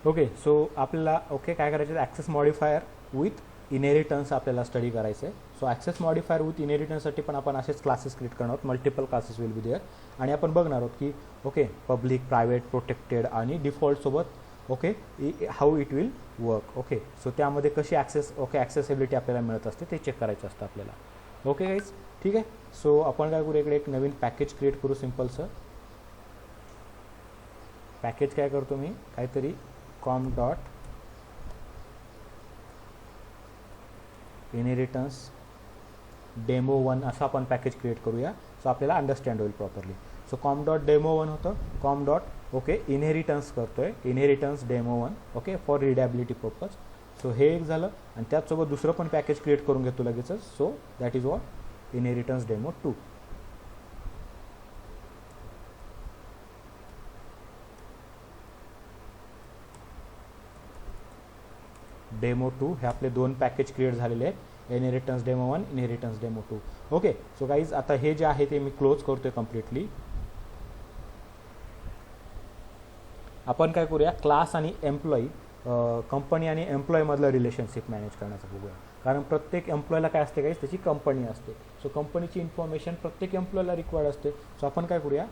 Okay, so आपल्याला काय करायचं आहे, ॲक्सेस मॉडिफायर विथ इनहेरिटन्स आपल्याला स्टडी करायचं आहे. सो ॲक्सेस मॉडिफायर विथ इनहेरिटन्ससाठी पण आपण असेच क्लासेस क्रिएट करणार आहोत. Multiple classes will be there आणि आपण बघणार आहोत की पब्लिक, प्रायव्हेट, प्रोटेक्टेड आणि डिफॉल्टसोबत how it will work. So त्यामध्ये कशी ॲक्सेसिबिलिटी आपल्याला मिळत असते ते चेक करायचं असतं आपल्याला. गाईज, ठीक आहे. सो आपण काय करू, इकडे एक नवीन पॅकेज क्रिएट करू सिम्पलचं. पॅकेज काय करतो मी, काहीतरी com.inheritance demo1 असं आपण पॅकेज क्रिएट करूया. सो आपल्याला अंडरस्टँड होईल प्रॉपरली. सो com.demo1 होतं, इनहेरिटन्स करतोय, inheritance demo1 for readability purpose. So हे एक झालं आणि त्याचसोबत दुसरं पण पॅकेज क्रिएट करून घेतो लगेचच. So that is what inheritance demo2. demo2 हे आपले दोन पॅकेज क्रिएट झालेले आहेत, inheritance demo1, inheritance demo2. So guys, आता हे जे आहे ते मी क्लोज करतोय कम्प्लिटली. आपण काय करूया, क्लास आणि एम्प्लॉई, कंपनी आणि एम्प्लॉईमधलं रिलेशनशिप मॅनेज करण्याचं बघूया. कारण प्रत्येक एम्प्लॉयला काय असते गाईज, त्याची कंपनी असते. सो कंपनीची इन्फॉर्मेशन प्रत्येक एम्प्लॉयला रिक्वायर्ड असते. सो आपण काय करूया,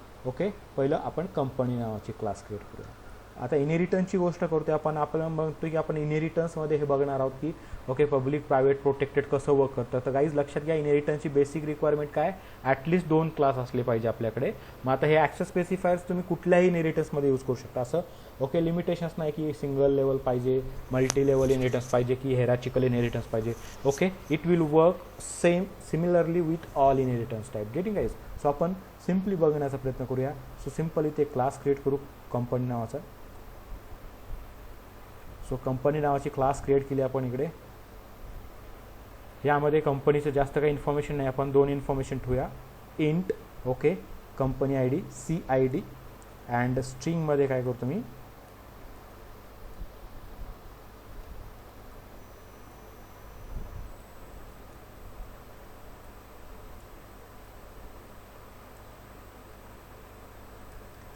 पहिलं आपण कंपनी नावाची क्लास क्रिएट करूया. आता इनहेरिटन्सची गोष्ट करतोय आपण बघतो की आपण इनहेरिटन्समध्ये हे बघणार आहोत की पब्लिक, प्रायव्हेट, प्रोटेक्टेड कसं वर्क करतं. तर गाईज लक्षात घ्या, इनहेरिटन्सची बेसिक रिक्वायरमेंट काय, ॲटलिस्ट 2 क्लास असले पाहिजे आपल्याकडे. मग आता हे ॲक्सेस स्पेसिफायर्स तुम्ही कुठल्याही इनहेरिटन्समध्ये यूज करू शकता. असं लिमिटेशन्स नाही की सिंगल लेवल पाहिजे, मल्टी लेवल इनहेरिटन्स पाहिजे की हेराचिकल इनहेरिटन्स पाहिजे. It will work similarly with all inheritance type. Getting guys. So आपण सिम्पली बघण्याचा प्रयत्न करूया. सो सिम्पल इथे क्लास क्रिएट करू कंपनी नावाचा. सो कंपनी नावाची क्लास क्रिएट केली आपण इकडे. यामध्ये कंपनीचं जास्त काही इन्फॉर्मेशन नाही, आपण 2 इन्फॉर्मेशन ठेवूया. Int company ID CID and स्ट्रिंगमध्ये काय करतो मी,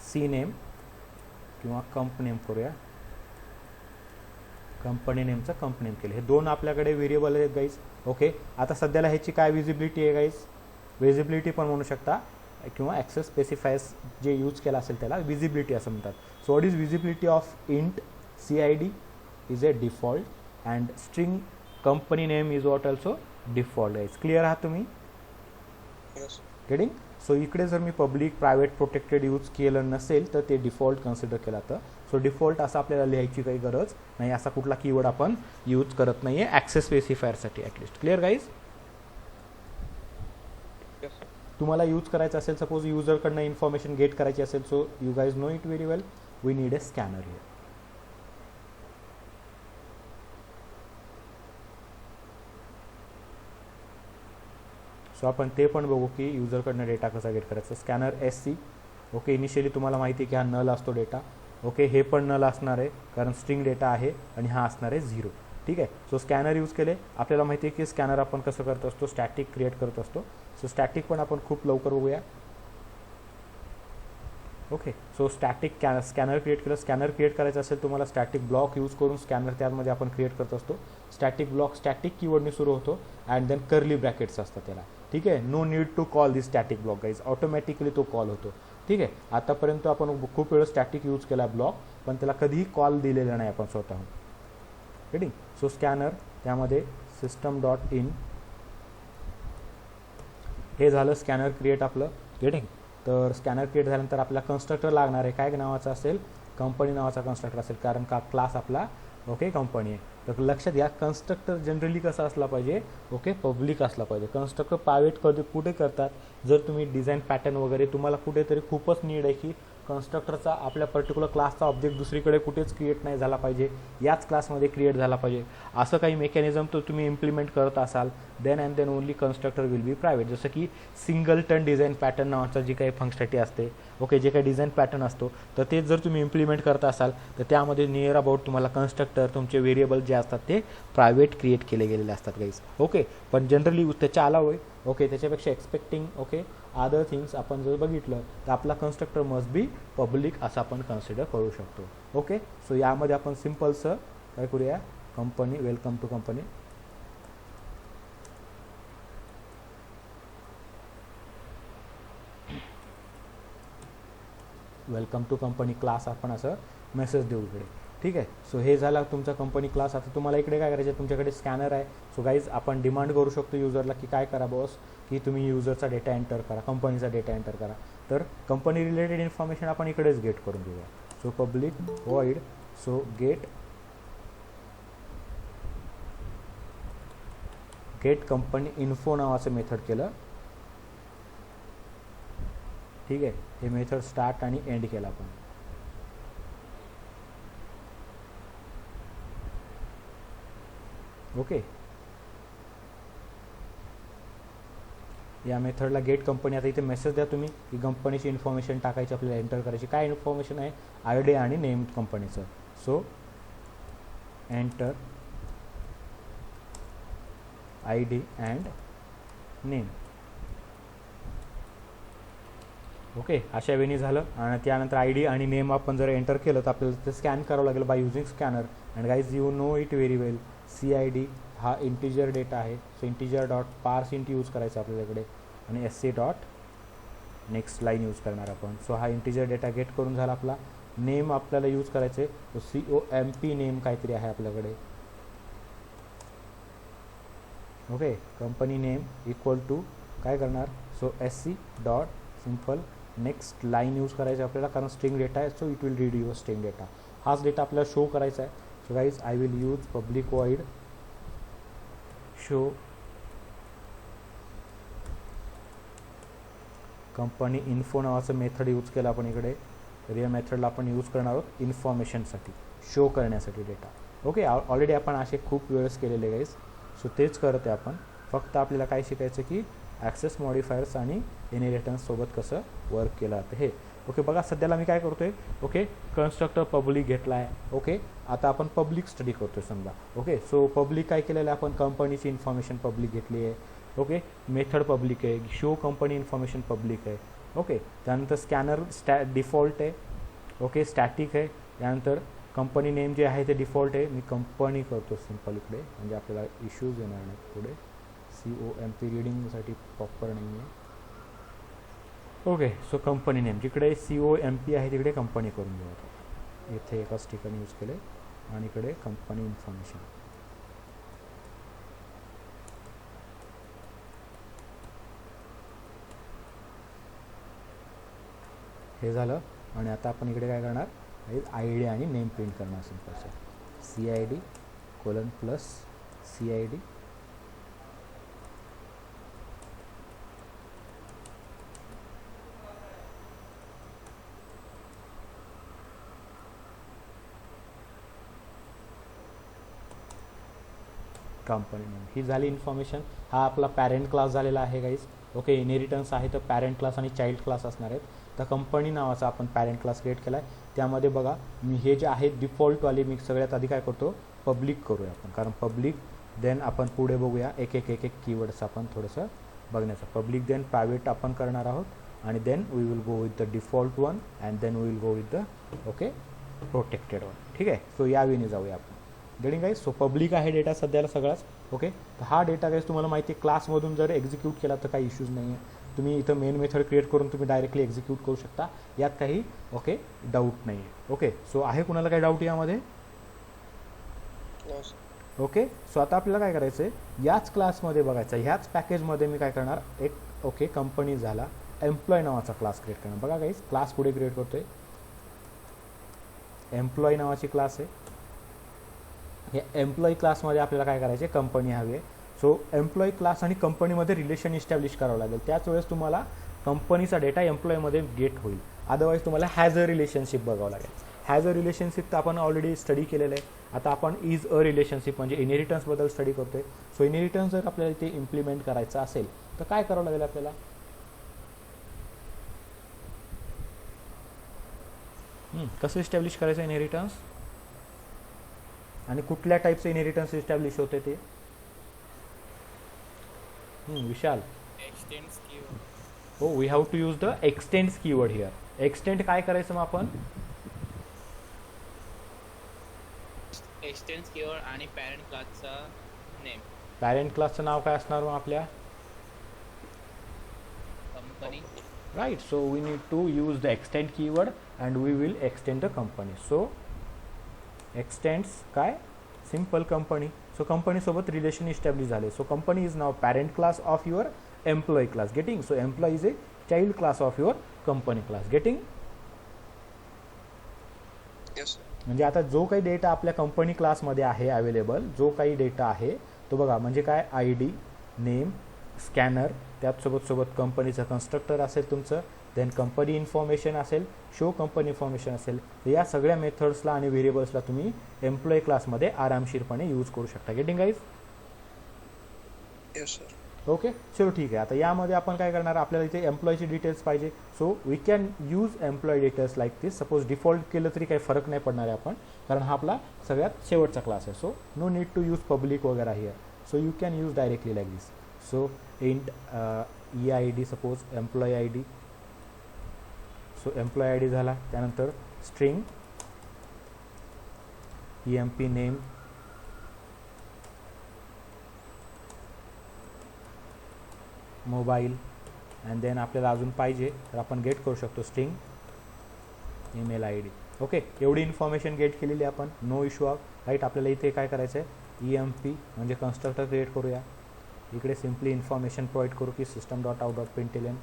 सी नेम किंवा कंपनी नेम करूया. कंपनी नेमचं कंपनी नेम केलं. हे 2 आपल्याकडे व्हेरिएबल आहेत गाईज. आता सध्याला ह्याची काय विजिबिलिटी आहे गाईज, विजिबिलिटी पण म्हणू शकता किंवा ॲक्सेस स्पेसिफायर्स जे यूज केला असेल त्याला विजिबिलिटी असं म्हणतात. So what is visibility of int CID is a default and string company name is what also default. Guys clear आहात तुम्ही? गेटिंग. सो इकडे जर मी पब्लिक, प्रायव्हेट, प्रोटेक्टेड यूज केलं नसेल तर ते डिफॉल्ट कन्सिडर केलं जातं. सो डिफॉल्ट असं आपल्याला लिहायची काही गरज नाही, असा कुठला कीवर्ड आपण यूज करत नाही आहे ॲक्सेस स्पेसिफायरसाठी ॲटलिस्ट. Clear guys? तुम्हाला यूज करायचं असेल, सपोज युजरकडनं इन्फॉर्मेशन गेट करायची असेल, so you guys know it very well, we need a scanner here. So आपण ते पण बघू की युजरकडनं डेटा कसा गेट करायचा. Scanner SC. इनिशियली तुम्हाला माहिती आहे की हा नल असतो डेटा. हे पण नल असणार आहे कारण स्ट्रिंग डेटा आहे आणि हा असणार आहे 0. ठीक आहे. सो स्कॅनर यूज केले. आपल्याला माहिती आहे की स्कॅनर आपण कसं करत असतो, स्टॅटिक क्रिएट करत असतो. सो स्टॅटिक पण आपण खूप लवकर बघूया. सो स्टॅटिक स्कॅनर क्रिएट केलं. स्कॅनर क्रिएट करायचं असेल तुम्हाला स्टॅटिक ब्लॉक यूज करून स्कॅनर त्यामध्ये आपण क्रिएट करत असतो. स्टॅटिक ब्लॉक स्टॅटिक कीवर्डने सुरू होतो अँड देन कर्ली ब्रॅकेट्स असतात त्याला. ठीक आहे. No need to call this static block guys, automatically तो कॉल होतो. ठीक आहे. आतापर्यंत आपण खूप वेळ स्टॅटिक यूज केला ब्लॉक, पण त्याला कधीही कॉल दिलेला नाही आपण स्वतःहून. रेडी. सो स्कॅनर त्यामध्ये system.in हे झालं स्कॅनर क्रिएट आपलं. गेटिंग. तर स्कॅनर क्रिएट झाल्यानंतर आपल्याला कन्स्ट्रक्टर लागणार आहे. काय नावाचा असेल, कंपनी नावाचा कन्स्ट्रक्टर असेल कारण का क्लास आपला कंपनी आहे. तर लक्षात घ्या, कन्स्ट्रक्टर जनरली कसा असला पाहिजे, पब्लिक असला पाहिजे. कन्स्ट्रक्टर प्रायव्हेट कुठे करतात, जर तुम्ही डिझाईन पॅटर्न वगैरे तुम्हाला कुठेतरी खूपच नीड आहे की कन्स्ट्रक्टरचा आपल्या पर्टिक्युलर क्लासचा ऑब्जेक्ट दुसरीकडे कुठेच क्रिएट नाही झाला पाहिजे, याच क्लासमध्ये क्रिएट झाला पाहिजे, असं काही मेकॅनिझम तर तुम्ही इम्प्लिमेंट करत असाल, then and then only constructor will be private. जसं की सिंगलटन डिझाईन पॅटर्न नावाचा जी काही फंक्शनॅलिटी असते, जे काही डिझाईन पॅटर्न असतो, तर ते जर तुम्ही इम्प्लिमेंट करत असाल तर त्यामध्ये नियर अबाउट तुम्हाला कन्स्ट्रक्टर तुमचे व्हेरिएबल जे असतात ते प्रायव्हेट क्रिएट केले गेलेले असतात गाईज. पण जनरली त्याच्या अलावा त्याच्यापेक्षा एक्सपेक्टिंग अदर थिंग्स आपण जर बघितलं तर आपला कन्स्ट्रक्टर मस्ट बी पब्लिक असं आपण कन्सिडर करू शकतो. ओके, सो यामध्ये आपण सिम्पलचं काय करूया, company, welcome to company, welcome to company class आपण असं मेसेज देऊ इकडे. ठीक आहे, सो हे झाला तुमचा कंपनी क्लास. आता तुम्हाला इकडे काय करायचं आहे, तुमच्याकडे स्कॅनर आहे. सो गाईज आपण डिमांड करू शकतो युजरला की काय करा बॉस, की तुम्ही युजरचा डेटा एंटर करा, कंपनीचा डेटा एंटर करा. तर कंपनी रिलेटेड इन्फॉर्मेशन आपण इकडेच गेट करून घेऊया. So public void, so gate company info नावाचं मेथड केलं. ठीक आहे, हे मेथड स्टार्ट आणि एंड केलं आपण. ओके, या मेथडला गेट कंपनी. आता इथे मेसेज द्या तुम्ही की कंपनीची इन्फॉर्मेशन टाकायची आपल्याला, एंटर करायची. काय इन्फॉर्मेशन आहे, आयडी आणि नेम कंपनीचं. So enter ID and name. Okay, अशा वेळी झालं. आणि त्यानंतर आयडी आणि नेम आपण जर एंटर केलं तर आपल्याला ते स्कॅन करावं लागेल by using scanner. And guys you know it very well, CID हा इंटिजर डेटा आहे. सो इंटिजर डॉट पार्स इंट यूज करायचा आपल्याकडे, आणि SC dot next line use करणार आपण. सो हा इंटिजर डेटा गेट करून झाला आपला. नेम आपल्याला यूज करायचे, तो COMP नेम काहीतरी आहे आपल्याकडे. Okay, company name equal to काय करणार, so SC dot simple next line use करायचं आपल्याला, कारण स्ट्रिंग डेटा आहे. So it will read your string data. हाच डेटा आपल्याला शो करायचा आहे. So guys I will use public void show company info नावाचं मेथड यूज केलं आपण इकडे. तर या मेथडला आपण यूज करणार आहोत इन्फॉर्मेशनसाठी, शो करण्यासाठी डेटा. ओके, ऑलरेडी आपण असे खूप वेळेस केलेले गाईज. सो तेच करते आपण. फक्त आपल्याला काय शिकायचं की ॲक्सेस मॉडिफायर्स आणि इनहेरिटन्स सोबत कसं वर्क केलं जातं हे. ओके, बघा सध्याला मी काय करतोय, ओके कन्स्ट्रक्टर पब्लिक घेतला आहे. ओके, आता आपण पब्लिक स्टडी करतोय समजा. ओके, सो पब्लिक काय केलेलं आहे आपण, कंपनीची इन्फॉर्मेशन पब्लिक घेतली आहे. ओके, मेथड पब्लिक आहे, शो कंपनी इन्फॉर्मेशन पब्लिक आहे. ओके, त्यानंतर स्कॅनर डिफॉल्ट आहे. ओके, स्टॅटिक आहे. त्यानंतर कंपनी नेम जे आहे ते डिफॉल्ट आहे. मी कंपनी करतो सिम्पल इकडे, म्हणजे आपल्याला इश्यूज येणार नाहीत पुढे. COMP रीडिंगसाठी प्रॉपर नाही आहे. ओके, सो कंपनी नेम जिकडे COMP आहे तिकडे कंपनी करून घेऊ आता. इथे एकाच ठिकाणी यूज केले, आणि इकडे कंपनी इन्फॉर्मेशन. हे झालं. आणि आता आपण इकडे काय करणार, आयडी आणि नेम प्रिंट करणार simple. CID colon plus CID company name. ही झाली इन्फॉर्मेशन. हा आपला पॅरेंट क्लास झालेला आहे गाईज. ओके, इनहेरिटन्स आहे तर पॅरेंट क्लास आणि चाइल्ड क्लास असणार आहेत. तर कंपनी नावाचा आपण पॅरेंट क्लास क्रिएट केला आहे. त्यामध्ये बघा मी हे जे आहे डिफॉल्टवाले मी सगळ्यात आधी काय करतो, पब्लिक करूया आपण, कारण पब्लिक देन आपण पुढे बघूया एक कीवर्ड्स आपण थोडंसं बघण्याचं. पब्लिक देन प्रायव्हेट आपण करणार आहोत, आणि then we will go with the default one, and then we will go with the okay protected one. ठीक आहे, सो या वेने जाऊया आपण. Getting guys. सो पब्लिक आहे डेटा सध्याला सगळाच. ओके, तर हा डेटा गाईज तुम्हाला माहिती आहे क्लासमधून जर एक्झिक्यूट केला तर काही इश्यूज नाही आहे. तुम्ही इथं मेन मेथड क्रिएट करून तुम्ही डायरेक्टली एक्झिक्यूट करू शकता, यात काही ओके डाऊट नाही आहे. ओके, सो आहे कुणाला काही डाऊट यामध्ये? ओके, सो आता आपल्याला काय करायचं आहे, याच क्लासमध्ये बघायचं, ह्याच पॅकेजमध्ये मी काय करणार, एक ओके कंपनी झाला, एम्प्लॉय नावाचा क्लास क्रिएट करणार. बघा गाईज, क्लास पुढे क्रिएट करतोय, एम्प्लॉय नावाची क्लास आहे. या एम्प्लॉई क्लासमध्ये आपल्याला काय करायचे, कंपनी हवी आहे. सो एम्प्लॉई क्लास आणि कंपनीमध्ये रिलेशन इस्टॅब्लिश करावं लागेल. त्याच वेळेस तुम्हाला कंपनीचा डेटा एम्प्लॉयमध्ये गेट होईल. अदरवाईज तुम्हाला हॅज अ रिलेशनशिप बघावं लागेल. हॅज अ रिलेशनशिप तर आपण ऑलरेडी स्टडी केलेलं आहे. आता आपण इज अ रिलेशनशिप म्हणजे इनहेरिटन्सबद्दल स्टडी करतोय. सो इनहेरिटन्स जर आपल्याला इथे इम्प्लिमेंट करायचं असेल तर काय करावं लागेल आपल्याला, कसं इस्टॅब्लिश करायचं इनहेरिटन्स आणि कुठल्या टाईपचं इनहेरिटन्स इस्टॅब्लिश होते ते, विशाल हो, we have to use the extends keyword here. Extend काय करायचं मग आपण? एक्सटेंड कीवर्ड आणि पॅरेंट क्लासचा नेम. पॅरेंट क्लासचं नाव काय असणार मग आपल्या? Company. Right. So we need to use the extend keyword and we will extend the company. So extends काय? Simple company. सो कंपनीसोबत रिलेशन इस्टॅब्लिश झाले. So company is now parent class of your employee class. Getting? So employee is a child class of your company class. Getting? म्हणजे आता जो काही data आपल्या company क्लासमध्ये आहे अवेलेबल, जो काही डेटा आहे तो बघा, म्हणजे काय? आय डी, नेम, स्कॅनर, त्याचसोबत कंपनीचं कन्स्ट्रक्टर असेल तुमचं, देन कंपनी इन्फॉर्मेशन असेल, शो कंपनी इन्फॉर्मेशन असेल. तर या सगळ्या मेथड्सला आणि व्हेरिएबल्सला तुम्ही एम्प्लॉई क्लासमध्ये आरामशीरपणे यूज करू शकता. Getting guys? Yes sir. Okay, चलो ठीक आहे. आता यामध्ये आपण काय करणार, आपल्याला इथे एम्प्लॉयची डिटेल्स पाहिजे. So we can use employee details like this. Suppose default केलं तरी काही फरक नाही पडणार आहे आपण, कारण हा आपला सगळ्यात शेवटचा क्लास आहे. So no need to use public वगैरे here. So you can use directly like this. So int EID, suppose employee I D. So employee I D झाला. त्यानंतर string EMP name, mobile, and then आपल्याला अजून पाहिजे तर आपण get करू शकतो string email I D. Okay, एवढी इन्फॉर्मेशन गेट केलेली आपण, नो इश्यू ऑफ. राईट. आपल्याला इथे काय करायचं आहे, EMP म्हणजे कन्स्ट्रक्टर क्रिएट करूया. इकडे सिम्पली इन्फॉर्मेशन प्रोव्हाइड करू की system dot out dot println.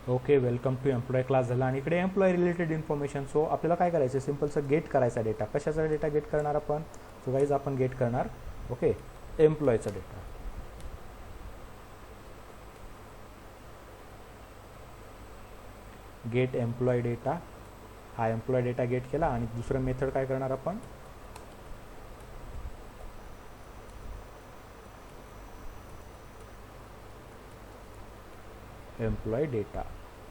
Okay, welcome to employee class झाला. आणि इकडे एम्प्लॉय रिलेटेड इन्फॉर्मेशन. सो आपल्याला काय करायचं, सिम्पलचं गेट करायचा डेटा. कशाचा डेटा गेट करणार आपण? सो गाईज आपण गेट करणार, ओके, एम्प्लॉयचा डेटा. Get employee data. हा एम्प्लॉय डेटा गेट केला. आणि दुसरं मेथड काय करणार आपण, एम्प्लॉय डेटा.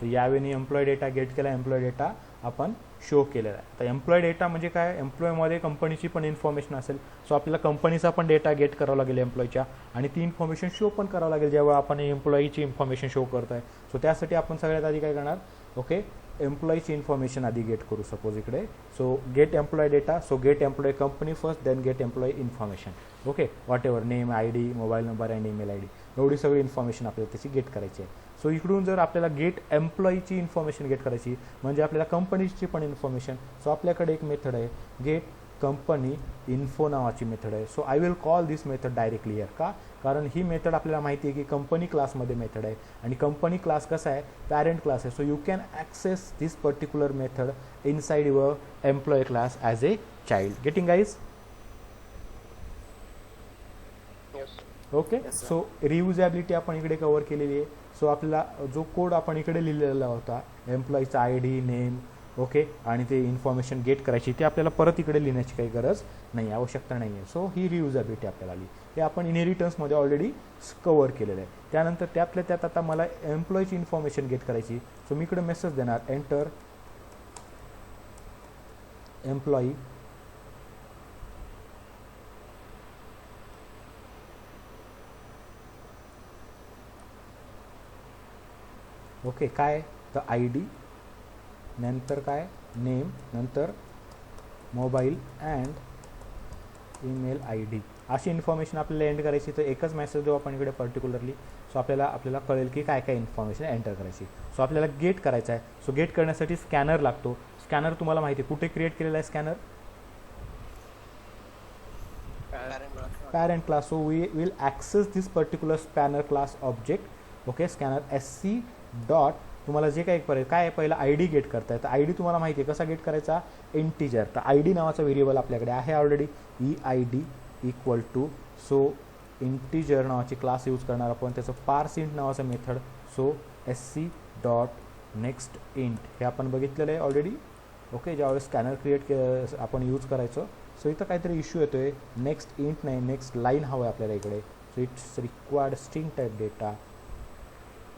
तर यावेळी एम्प्लॉय डेटा गेट केला. एम्प्लॉय डेटा आपण शो केलेला आहे. तर एम्प्लॉय डेटा म्हणजे काय, एम्प्लॉयमध्ये कंपनीची पण इन्फॉर्मेशन असेल. सो आपल्याला कंपनीचा पण डेटा गेट करावा लागेल एम्प्लॉयच्या, आणि ती इन्फॉर्मेशन शो पण करावं लागेल जेव्हा आपण एम्प्लॉईची इन्फॉर्मेशन शो करत आहे. सो त्यासाठी आपण सगळ्यात आधी काय करणार, ओके, एम्प्लॉईची इन्फॉर्मेशन आधी गेट करू. सपोज इकडे so get employee data. So get employee company first, then get employee information. Okay, whatever, name, I D, mobile number and email I D, एवढी सगळी इन्फॉर्मेशन आपल्याला त्याची गेट करायची आहे. सो इकडून जर आपल्याला गेट एम्प्लॉईची इन्फॉर्मेशन गेट करायची म्हणजे आपल्याला कंपनीची पण इन्फॉर्मेशन. सो आपल्याकडे एक मेथड आहे गेट कंपनी इन्फो नावाची मेथड आहे. So I will call this method directly here. का? कारण ही मेथड आपल्याला माहिती आहे की कंपनी क्लासमध्ये मेथड आहे, आणि कंपनी क्लास कसा आहे, पॅरेंट क्लास आहे. So you can access this particular method inside your employee class as a child. Getting guys? Okay. So reusability आपण इकडे कव्हर केलेली आहे. सो आपल्याला जो कोड आपण इकडे लिहिलेला होता, एम्प्लॉईचा आय डी, नेम, ओके, आणि ते इन्फॉर्मेशन गेट करायची, ते आपल्याला परत इकडे लिहिण्याची काही गरज नाही, आवश्यकता नाही आहे. सो ही रियुजेबिलिटी आपल्याला आली. हे आपण इनहेरिटन्समध्ये ऑलरेडी कव्हर केलेलं आहे. त्यानंतर त्यातल्या त्यात आता मला एम्प्लॉईची इन्फॉर्मेशन गेट करायची. सो मी इकडे मेसेज देणार, एंटर एम्प्लॉई, ओके, काय तर आय डी, नंतर काय नेम, नंतर mobile and email I D, अशी इन्फॉर्मेशन आपल्याला एंटर करायची. तर एकच मेसेज देऊ आपण इकडे पर्टिक्युलरली. सो आपल्याला कळेल की काय काय इन्फॉर्मेशन एंटर करायची. सो आपल्याला गेट करायचं आहे. सो गेट करण्यासाठी स्कॅनर लागतो. स्कॅनर तुम्हाला माहिती आहे कुठे क्रिएट केलेला आहे scanner, parent class. So we will access this particular spanner class object. Okay, scanner SC dot, तुम्हाला जे काही काय पहिला आय डी गेट करताय. तर आय डी तुम्हाला माहिती आहे कसा गेट करायचा, इंटिजर. तर आय डी नावाचा व्हेरिएबल आपल्याकडे आहे already, EID equal to, so integer नावाची क्लास यूज करणार आपण, त्याचं पार्स इंट नावाचं method. So SC dot next int, हे आपण बघितलेलं आहे ऑलरेडी. ओके, ज्यावेळेस स्कॅनर क्रिएट आपण यूज करायचो. सो इथं काहीतरी इश्यू येतो आहे, नेक्स्ट इंट नाही, नेक्स्ट लाईन हवं आहे आपल्याला इकडे. So it's required string type data.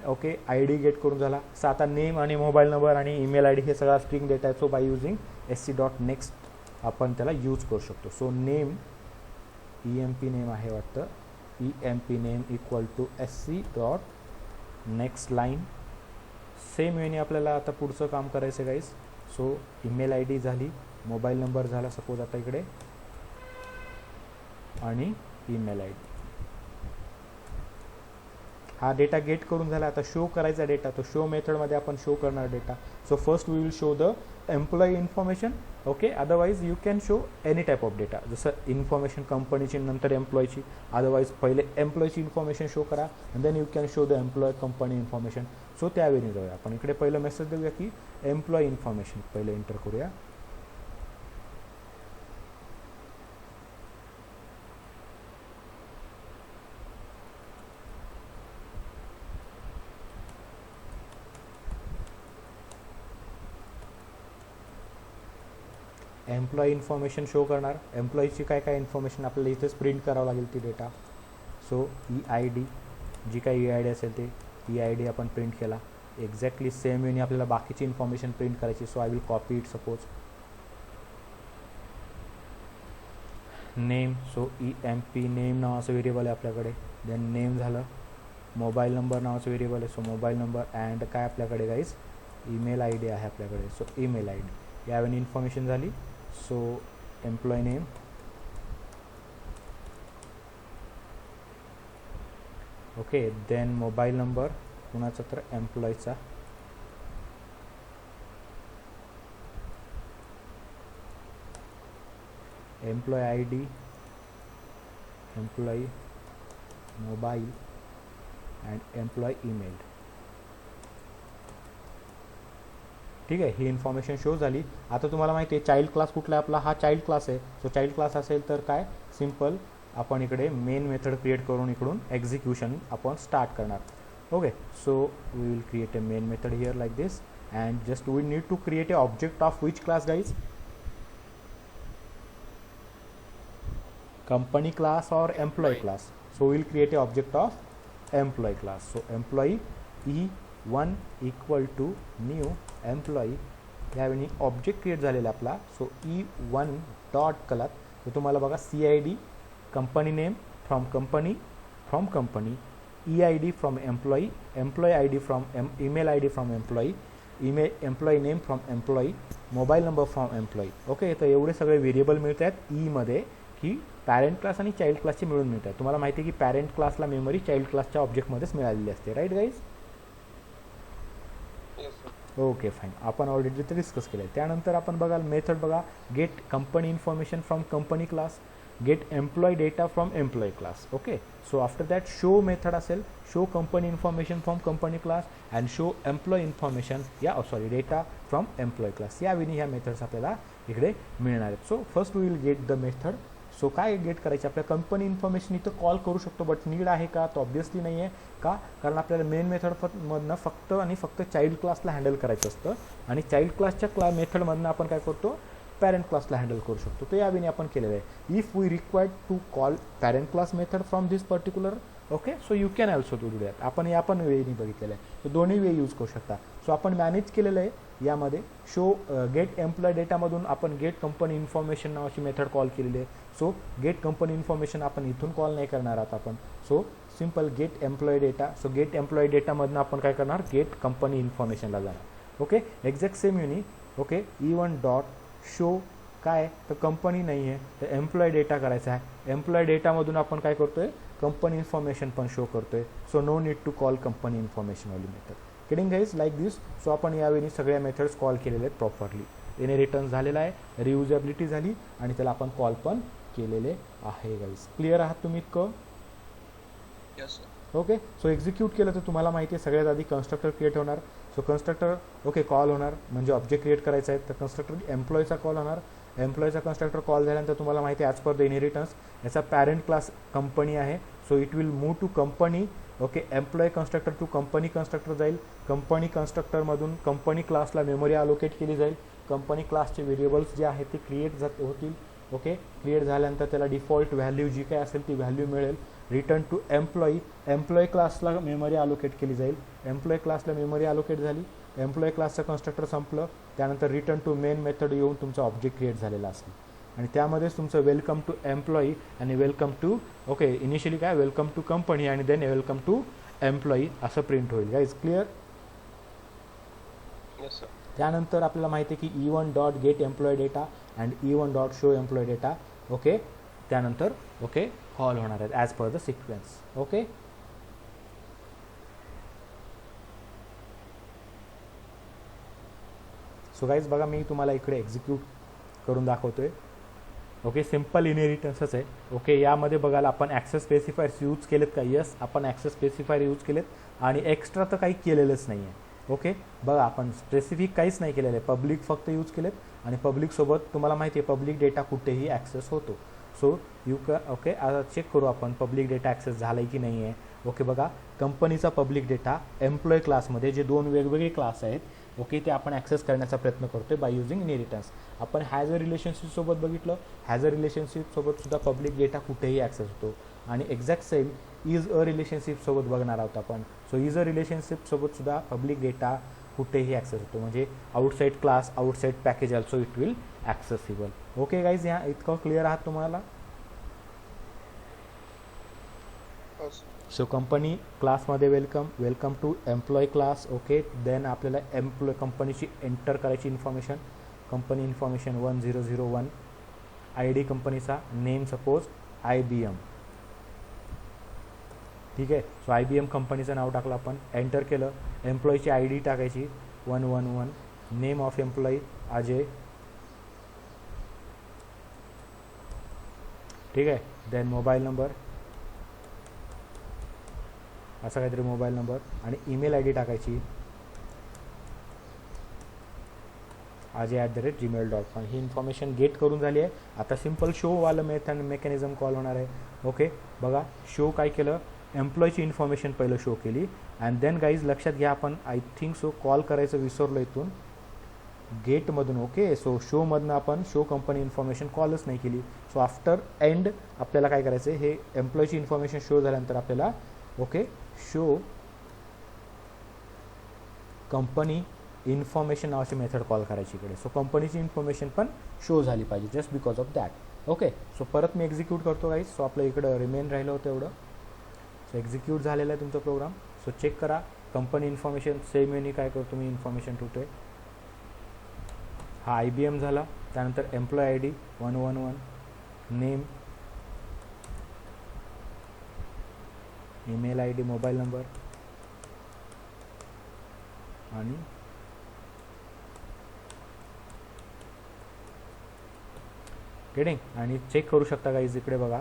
Okay, I D get करून झाला. सो आता नेम आणि मोबाईल नंबर आणि ईमेल आय डी हे सगळा स्ट्रिंग डेटा आहे. So by using SC dot next आपण त्याला यूज करू शकतो. सो नेम EMP नेम आहे वाटतं, EMP name equal to SC dot next line. Same वेने आपल्याला आता पुढचं काम करायचं गाईज. सो ईमेल ID झाली, मोबाईल नंबर झाला सपोज आता इकडे, आणि ईमेल ID. हा डेटा गेट करून झाला. आता शो करायचा डेटा, तो शो मेथडमध्ये आपण शो करणार data. So first we will show the employee information. Okay, otherwise you can show any type of data, जसं इन्फॉर्मेशन कंपनीची नंतर एम्प्लॉयची. अदरवाईज पहिले एम्प्लॉयची इन्फॉर्मेशन शो करा and then you can show the employee company information. So त्यावेळी जाऊया आपण. इकडे पहिलं मेसेज देऊया की एम्प्लॉय इन्फॉर्मेशन पहिले एंटर करूया. एम्प्लॉई इन्फॉर्मेशन शो करणार. एम्प्लॉईची काय काय इन्फॉर्मेशन आपल्याला इथेच प्रिंट करावं लागेल ती डेटा. सो EID, जी काही EID असेल ते EID आपण प्रिंट केला. एक्झॅक्टली सेम वेने आपल्याला बाकीची इन्फॉर्मेशन प्रिंट करायची. So I will copy it suppose. Name, so EMP name नावाचं व्हेरिएबल आहे आपल्याकडे. देन नेम झालं. मोबाईल नंबर नावाचं व्हेरिएबल आहे. सो मोबाईल नंबर अँड काय आपल्याकडे गाईज ईमेल ID आहे आपल्याकडे. सो ईमेल ID यावेळी इन्फॉर्मेशन झाली. So employee name, okay, then mobile number कुणाचा तर एम्प्लॉयचा, employee ID, employee mobile and employee email. ठीक आहे, ही इन्फॉर्मेशन शो झाली. आता तुम्हाला माहिती आहे चाइल्ड क्लास कुठला आहे आपला, हा चाइल्ड क्लास आहे. सो चाइल्ड क्लास असेल तर काय सिम्पल आपण इकडे मेन मेथड क्रिएट करून इकडून एक्झिक्युशन आपण स्टार्ट करणार. Okay, so we will create a main method here like this and just we need to create a object of which class guys, company class or employee class. So we'll create a object of employee class. So employee E1 equal to new employee. यावेळी object create झालेला आपला. So E1 dot colour. तर तुम्हाला बघा CID company name from company, EID from employee, employee ID from email ID from employee, employee name from employee, mobile number from employee. Okay, तर एवढे सगळे variable मिळत आहेत ईमध्ये की पॅरेंट क्लास आणि चाइल्ड क्लासचे मिळून मिळतात. तुम्हाला माहिती आहे की पॅरेंट क्लासला मेमरी चाइल्ड क्लासच्या ऑब्जेक्टमध्येच मिळालेली असते. Right guys? ओके फाईन, आपण ऑलरेडी ते डिस्कस केलं आहे. त्यानंतर आपण बघाल मेथड बघा, get company information from company class, get employee data from employee class. Okay, so after that show method असेल, show company information from company class and show employee information data from employee class. यावेळी ह्या methods आपल्याला इकडे मिळणार आहेत. So first we will get the method. So काय get करायचे, आपल्या कंपनी इन्फॉर्मेशन इथं कॉल करू शकतो, बट नीड आहे का, तो ऑब्व्हियसली नाही आहे. का? कारण आपल्याला मेन मेथडमधनं फक्त आणि फक्त चाइल्ड क्लासला हँडल करायचं असतं आणि चाइल्ड क्लासच्या मेथडमधनं आपण काय करतो, पॅरेंट क्लासला हँडल करू शकतो. तो यावेळी आपण केलेलं आहे. If we required to call parent class method from this particular, okay, so you can also do that. आपण या पण वेळी बघितलेलं आहे. तो दोन्ही वे यूज करू शकता. सो आपण मॅनेज केलेलं आहे यामध्ये. शो गेट एम्प्लॉय डेटामधून आपण गेट कंपनी इन्फॉर्मेशन नावाची मेथड कॉल केलेली आहे. सो गेट कंपनी इन्फॉर्मेशन आपण इथून कॉल नाही करणार आहात आपण. So simple get employee data. So get employee डेटामधून आपण काय करणार, गेट कंपनी इन्फॉर्मेशनला जाणार. ओके, एक्झॅक्ट सेम युनी. ओके, E1 डॉट शो काय, तर कंपनी नाही आहे तर एम्प्लॉय डेटा करायचा आहे. एम्प्लॉय डेटामधून आपण काय करतोय, कंपनी इन्फॉर्मेशन पण शो करतोय. So no need to call company information वाली method. Kidding guys, like this. So आपण यावेळी सगळ्या मेथड्स कॉल केलेले आहेत प्रॉपरली. त्याने रिटर्न झालेला आहे, रियुजेबिलिटी झाली आणि त्याला आपण कॉल पण केलेले आहे. गाईज क्लिअर आहात तुम्ही इतकं? ओके, सो एक्झिक्यूट केलं तर तुम्हाला माहिती आहे सगळ्यात आधी कन्स्ट्रक्टर क्रिएट होणार. सो कन्स्ट्रक्टर ओके कॉल होणार, म्हणजे ऑब्जेक्ट क्रिएट करायचा आहे तर कन्स्ट्रक्टर एम्प्लॉयचा कॉल होणार. एम्प्लॉयचा कन्स्ट्रक्टर कॉल झाल्यानंतर तुम्हाला माहिती आहे ॲज पर द इनहेरिटन्स याचा पॅरेंट क्लास कंपनी आहे. So it will move to company. Okay, employee constructor to company constructor जाईल. कंपनी कन्स्ट्रक्टरमधून कंपनी क्लासला मेमरी अलोकेट केली जाईल. कंपनी क्लासचे व्हेरिएबल्स जे आहेत ते क्रिएट होतील. ओके, क्रिएट झाल्यानंतर त्याला डिफॉल्ट व्हॅल्यू जी काय असेल ती व्हॅल्यू मिळेल. रिटर्न टू एम्प्लॉई, एम्प्लॉय क्लासला मेमरी अलोकेट केली जाईल. एम्प्लॉय क्लासला मेमरी अलोकेट झाली. एम्प्लॉय क्लासचं कन्स्ट्रक्टर संपलं. त्यानंतर रिटर्न टू मेन मेथड येऊन तुमचा ऑब्जेक्ट क्रिएट झालेला असेल. आणि त्यामध्येच तुमचं वेलकम टू एम्प्लॉई आणि वेलकम टू ओके इनिशियली काय वेलकम टू कंपनी आणि देन वेलकम टू एम्प्लॉई असं प्रिंट होईल गाईज क्लिअर. Yes, sir. त्यानंतर आपल्याला माहिती आहे की E1 dot get employee data and E1 dot show employee data okay त्यानंतर ओके कॉल होणार आहेत as per the sequence okay. So guys बघा मी तुम्हाला इकडे एक्झिक्यूट करून दाखवतोय. ओके सिम्पल इनहेरिटन्सच आहे. ओके यामध्ये बघायला आपण ॲक्सेस स्पेसिफायर्स यूज केलेत का. यस आपण ॲक्सेस स्पेसिफायर यूज केलेत आणि एक्स्ट्रा तर काही केलेलंच नाही आहे. ओके बघा आपण स्पेसिफिक काहीच नाही केलेलं आहे. पब्लिक फक्त यूज केलेत आणि पब्लिकसोबत तुम्हाला माहिती आहे पब्लिक डेटा कुठेही ॲक्सेस होतो. सो ओके आता चेक करू आपण पब्लिक डेटा ॲक्सेस झाला आहे की नाही आहे. ओके बघा कंपनीचा पब्लिक डेटा एम्प्लॉय क्लासमध्ये जे दोन वेगवेगळे क्लास आहेत ओके ते आपण ॲक्सेस करण्याचा प्रयत्न करतो बाय युझिंग इनहेरिटन्स. आपण हॅज अ रिलेशनशिपसोबत बघितलं हॅज अ रिलेशनशिपसोबत सुद्धा पब्लिक डेटा कुठेही ॲक्सेस होतो आणि एक्झॅक्ट सेम इज अ रिलेशनशिपसोबत बघणार आहोत आपण. सो इज अ रिलेशनशिपसोबत सुद्धा पब्लिक डेटा कुठेही ॲक्सेस होतो म्हणजे outside class outside package also it will accessible. Okay guys ह्या इतकं क्लिअर आहात तुम्हाला. Oh, sir. सो कंपनी क्लासमध्ये welcome to employee class okay then आपल्याला कंपनीची एंटर करायची information company information 1001 I D कंपनीचा नेम सपोज IBM ठीक आहे. सो IBM कंपनीचं नाव टाकलं आपण एंटर केलं. एम्प्लॉयची ID टाकायची 111 नेम ऑफ एम्प्लॉई अजय ठीक आहे. देन मोबाईल नंबर असा काहीतरी मोबाईल नंबर आणि ईमेल ID टाकायची ajay@gmail.com. ही इन्फॉर्मेशन गेट करून झाली आहे. आता सिम्पल शोवालं मेकॅनिझम कॉल होणार आहे. ओके बघा शो काय केलं एम्प्लॉयची इन्फॉर्मेशन पहिलं शो केली अँड देन गाईज लक्षात घ्या आपण आय थिंक सो कॉल करायचं विसरलो इथून गेटमधून. ओके सो शोमधनं आपण शो कंपनी इन्फॉर्मेशन कॉलच नाही केली. सो आफ्टर एंड आपल्याला काय करायचं हे एम्प्लॉयची इन्फॉर्मेशन शो झाल्यानंतर आपल्याला ओके शो कंपनी इन्फॉर्मेशन नावाची मेथड कॉल करायची इकडे. सो कंपनीची इन्फॉर्मेशन पण शो झाली पाहिजे just because of that. Okay so परत मी एक्झिक्यूट करतो गाईज. सो आपलं इकडं रिमेन राहिलं होतं एवढं. सो एक्झिक्यूट झालेला आहे तुमचा प्रोग्राम. सो चेक करा कंपनी इन्फॉर्मेशन सेम वेनी काय करतो मी इन्फॉर्मेशन ठेवतोय. हा IBM झाला. त्यानंतर employee ID 111 name email ID mobile number आणि गेटिंग आणि चेक करू शकता गाईज इकडे बघा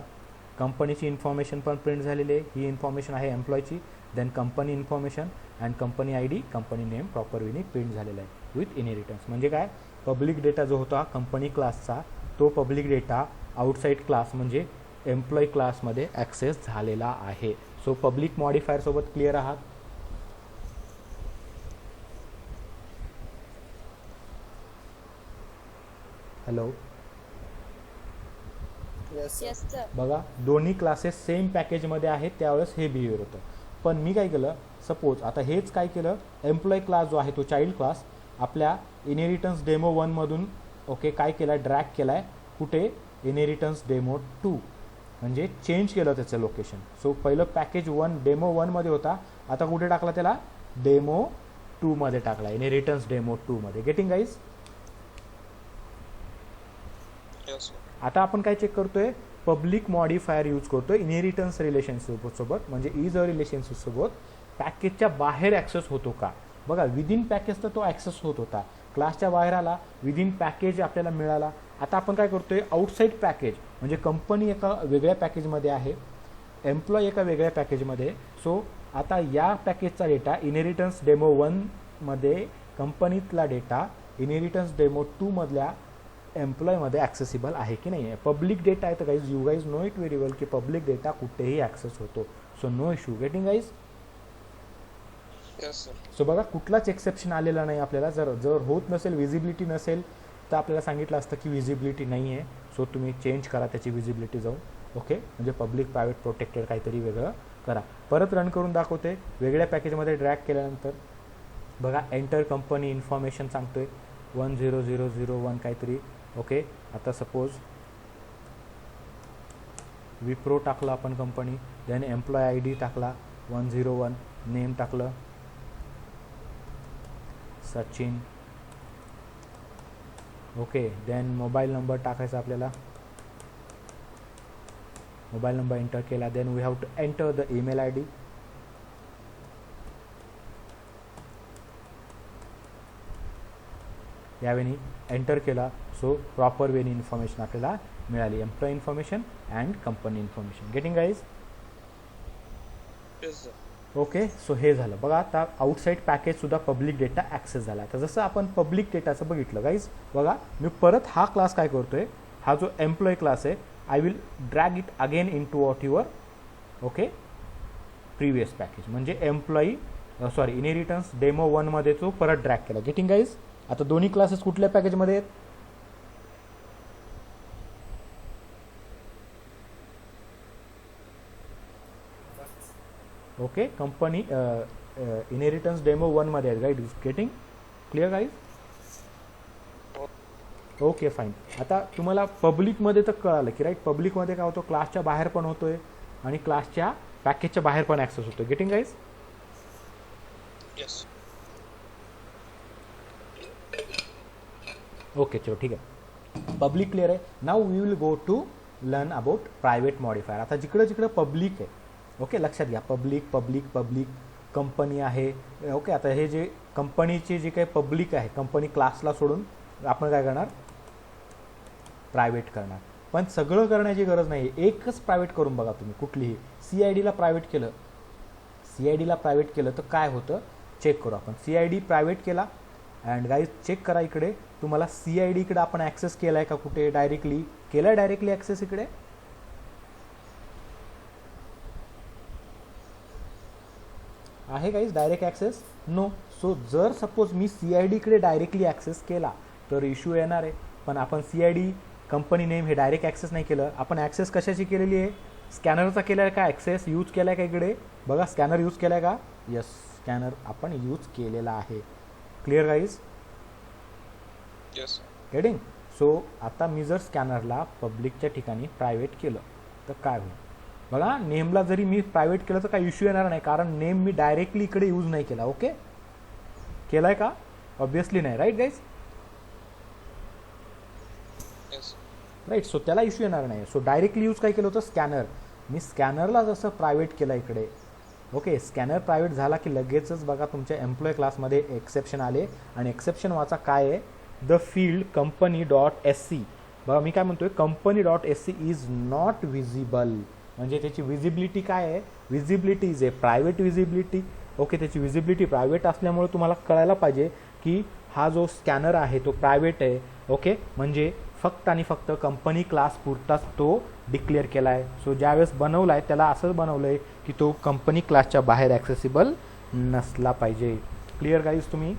कंपनीची इन्फॉर्मेशन पण प्रिंट झालेली आहे. ही इन्फॉर्मेशन आहे एम्प्लॉयची then company information and company ID company name proper वेनी प्रिंट झालेला आहे विथ इनहेरिटन्स. म्हणजे काय पब्लिक डेटा जो होता कंपनी क्लासचा तो पब्लिक डेटा आउटसाईड क्लास म्हणजे एम्प्लॉय क्लासमध्ये ॲक्सेस झालेला आहे. सो पब्लिक मॉडिफायर सोबत क्लिअर आहात. Hello Yes, sir. Yes, sir. बघा दोन्ही क्लासेस सेम पॅकेजमध्ये आहेत त्यावेळेस हे बिहेवियर होतं. पण मी काय केलं सपोज आता हेच काय केलं एम्प्लॉय क्लास जो आहे तो चाइल्ड क्लास आपल्या इनहेरिटन्स डेमो 1 मधून ओके काय केला ड्रॅग केला आहे कुठे इनहेरिटन्स डेमो 2 म्हणजे चेंज केलं त्याचं लोकेशन. सो पहिलं पॅकेज 1 डेमो 1 मध्ये होता आता कुठे टाकला त्याला डेमो 2 मध्ये टाकला इनहेरिटन्स डेमो 2 मध्ये. Getting guys. Yes, sir. आता आपण काय चेक करतोय पब्लिक मॉडिफायर यूज करतोय इनहेरिटन्स रिलेशनशिप सोबत म्हणजे इज अ रिलेशनशिप सोबत पॅकेजच्या बाहेर ॲक्सेस होतो का. बघा विदिन पॅकेज तर तो ॲक्सेस होत होता क्लासच्या बाहेर आला विदिन पॅकेज आपल्याला मिळाला. आता आपण काय करतोय आउटसाईड पॅकेज म्हणजे कंपनी एका वेगळ्या पॅकेजमध्ये आहे एम्प्लॉय एका वेगळ्या पॅकेजमध्ये. सो आता या पॅकेजचा डेटा इनहेरिटन्स डेमो 1 मध्ये कंपनीतला डेटा इनहेरिटन्स डेमो 2 मधल्या एम्प्लॉयमध्ये ॲक्सेसिबल आहे की नाही आहे. पब्लिक डेटा आहे तर guys you guys know it very well की पब्लिक डेटा कुठेही ॲक्सेस होतो. So no issue. Getting guys. Yes, sir. सो बघा कुठलाच एक्सेप्शन आलेला नाही आपल्याला. जर होत नसेल विजिबिलिटी नसेल तर आपल्याला सांगितलं असतं की विजिबिलिटी नाही आहे सो तुम्ही चेंज करा त्याची विजिबिलिटी जाऊन. ओके म्हणजे पब्लिक प्रायव्हेट प्रोटेक्टेड काहीतरी वेगळं करा. परत रन करून दाखवते वेगळ्या पॅकेजमध्ये ड्रॅग केल्यानंतर बघा एंटर कंपनी इन्फॉर्मेशन सांगतोय 10001 काहीतरी. ओके आता सपोज विप्रो टाकलं आपण company, then employee I D टाकला 101, नेम टाकलं Sachin, okay. Then mobile number टाकायचा आपल्याला, मोबाईल नंबर एंटर केला. Then we have to enter the email I D, यावेळी एंटर केला. सो प्रॉपर वेनी इन्फॉर्मेशन आपल्याला मिळाली, employee information and company information. Getting guys? Yes, sir. Okay. सो हे झालं बघा. आता आउटसाईड पॅकेजसुद्धा पब्लिक डेटा ॲक्सेस झाला. तर जसं आपण पब्लिक डेटाचं बघितलं गाईज, बघा मी परत हा क्लास काय करतोय, हा जो एम्प्लॉय क्लास आहे, I will drag it again into what your okay previous package, म्हणजे एम्प्लॉई इनहेरिटन्स डेमो 1मध्ये तो परत ड्रॅग केला. Getting guys? आता दोन्ही क्लासेस कुठल्या पॅकेजमध्ये आहेत? ओके, कंपनी इनहेरिटन्स डेमो 1मध्ये आहेत guys. Getting clear guys? Okay fine. आता तुम्हाला पब्लिकमध्ये तर कळालं की राईट, पब्लिकमध्ये काय होतं, क्लासच्या बाहेर पण होतोय आणि क्लासच्या पॅकेजच्या बाहेर पण ॲक्सेस होतोय. Getting guys? Yes. ओके चलो ठीक आहे. पब्लिक क्लिअर आहे. Now we will go to learn about private modifier. आता जिकडं जिकडं पब्लिक आहे, ओके लक्षात घ्या, पब्लिक पब्लिक पब्लिक कंपनी आहे. ओके, आता हे जे कंपनीचे जे काही पब्लिक आहे, कंपनी क्लासला सोडून आपण काय करणार, प्रायव्हेट करणार. पण सगळं करण्याची गरज नाही, एकच प्रायव्हेट करून बघा तुम्ही. कुठलीही CIDला प्रायव्हेट केलं, CIDला प्रायव्हेट केलं तर काय होतं चेक करू आपण. CID प्रायव्हेट केला अँड गाईज चेक करा इकडे तुम्हाला CID इकडे आपण ॲक्सेस केला आहे का, कुठे डायरेक्टली केला आहे, डायरेक्टली ॲक्सेस इकडे आहे guys, direct access no. So जर सपोज मी CID इकडे डायरेक्टली ॲक्सेस केला तर इश्यू येणार आहे. पण आपण CID कंपनी नेम हे डायरेक्ट ॲक्सेस नाही केलं, आपण ॲक्सेस कशाची केलेली आहे, स्कॅनरचा केला आहे का, ॲक्सेस यूज केला आहे का, इकडे बघा स्कॅनर यूज केला आहे का, यस स्कॅनर आपण यूज केलेला आहे. Clear guys? Yes. Getting? So आता मी जर स्कॅनरला पब्लिकच्या ठिकाणी प्रायव्हेट केलं तर काय होईल बघा, नेमला जरी मी प्रायव्हेट केलं तर काही इश्यू येणार नाही, कारण नेम मी डायरेक्टली इकडे यूज नाही केला. ओके, केलाय का? ऑब्विसली नाही, right guys? Yes. Right. So त्याला इश्यू येणार नाही. सो डायरेक्टली यूज काय केलं होतं, स्कॅनर. मी स्कॅनरला जसं प्रायव्हेट केलं इकडे, ओके स्कॅनर प्रायव्हेट झाला की लगेचच बघा तुमच्या एम्प्लॉय क्लासमध्ये एक्सेप्शन आले आणि एक्सेप्शन वाचा काय आहे, द फील्ड कंपनी .sc. बघा मी काय म्हणतोय, company .sc is not visible, म्हणजे त्याची विजिबिलिटी काय आहे, visibility is a private visibility. Okay, त्याची विजिबिलिटी प्रायव्हेट असल्यामुळे तुम्हाला कळायला पाहिजे की हा जो स्कॅनर आहे तो प्रायव्हेट आहे. ओके, म्हणजे फक्त आणि फक्त कंपनी क्लास पुरताच तो डिक्लेअर केला आहे. सो ज्यावेळेस बनवला आहे त्याला असं बनवलं आहे की तो कंपनी क्लासच्या बाहेर ॲक्सेसिबल नसला पाहिजे. क्लिअर गाईज तुम्ही?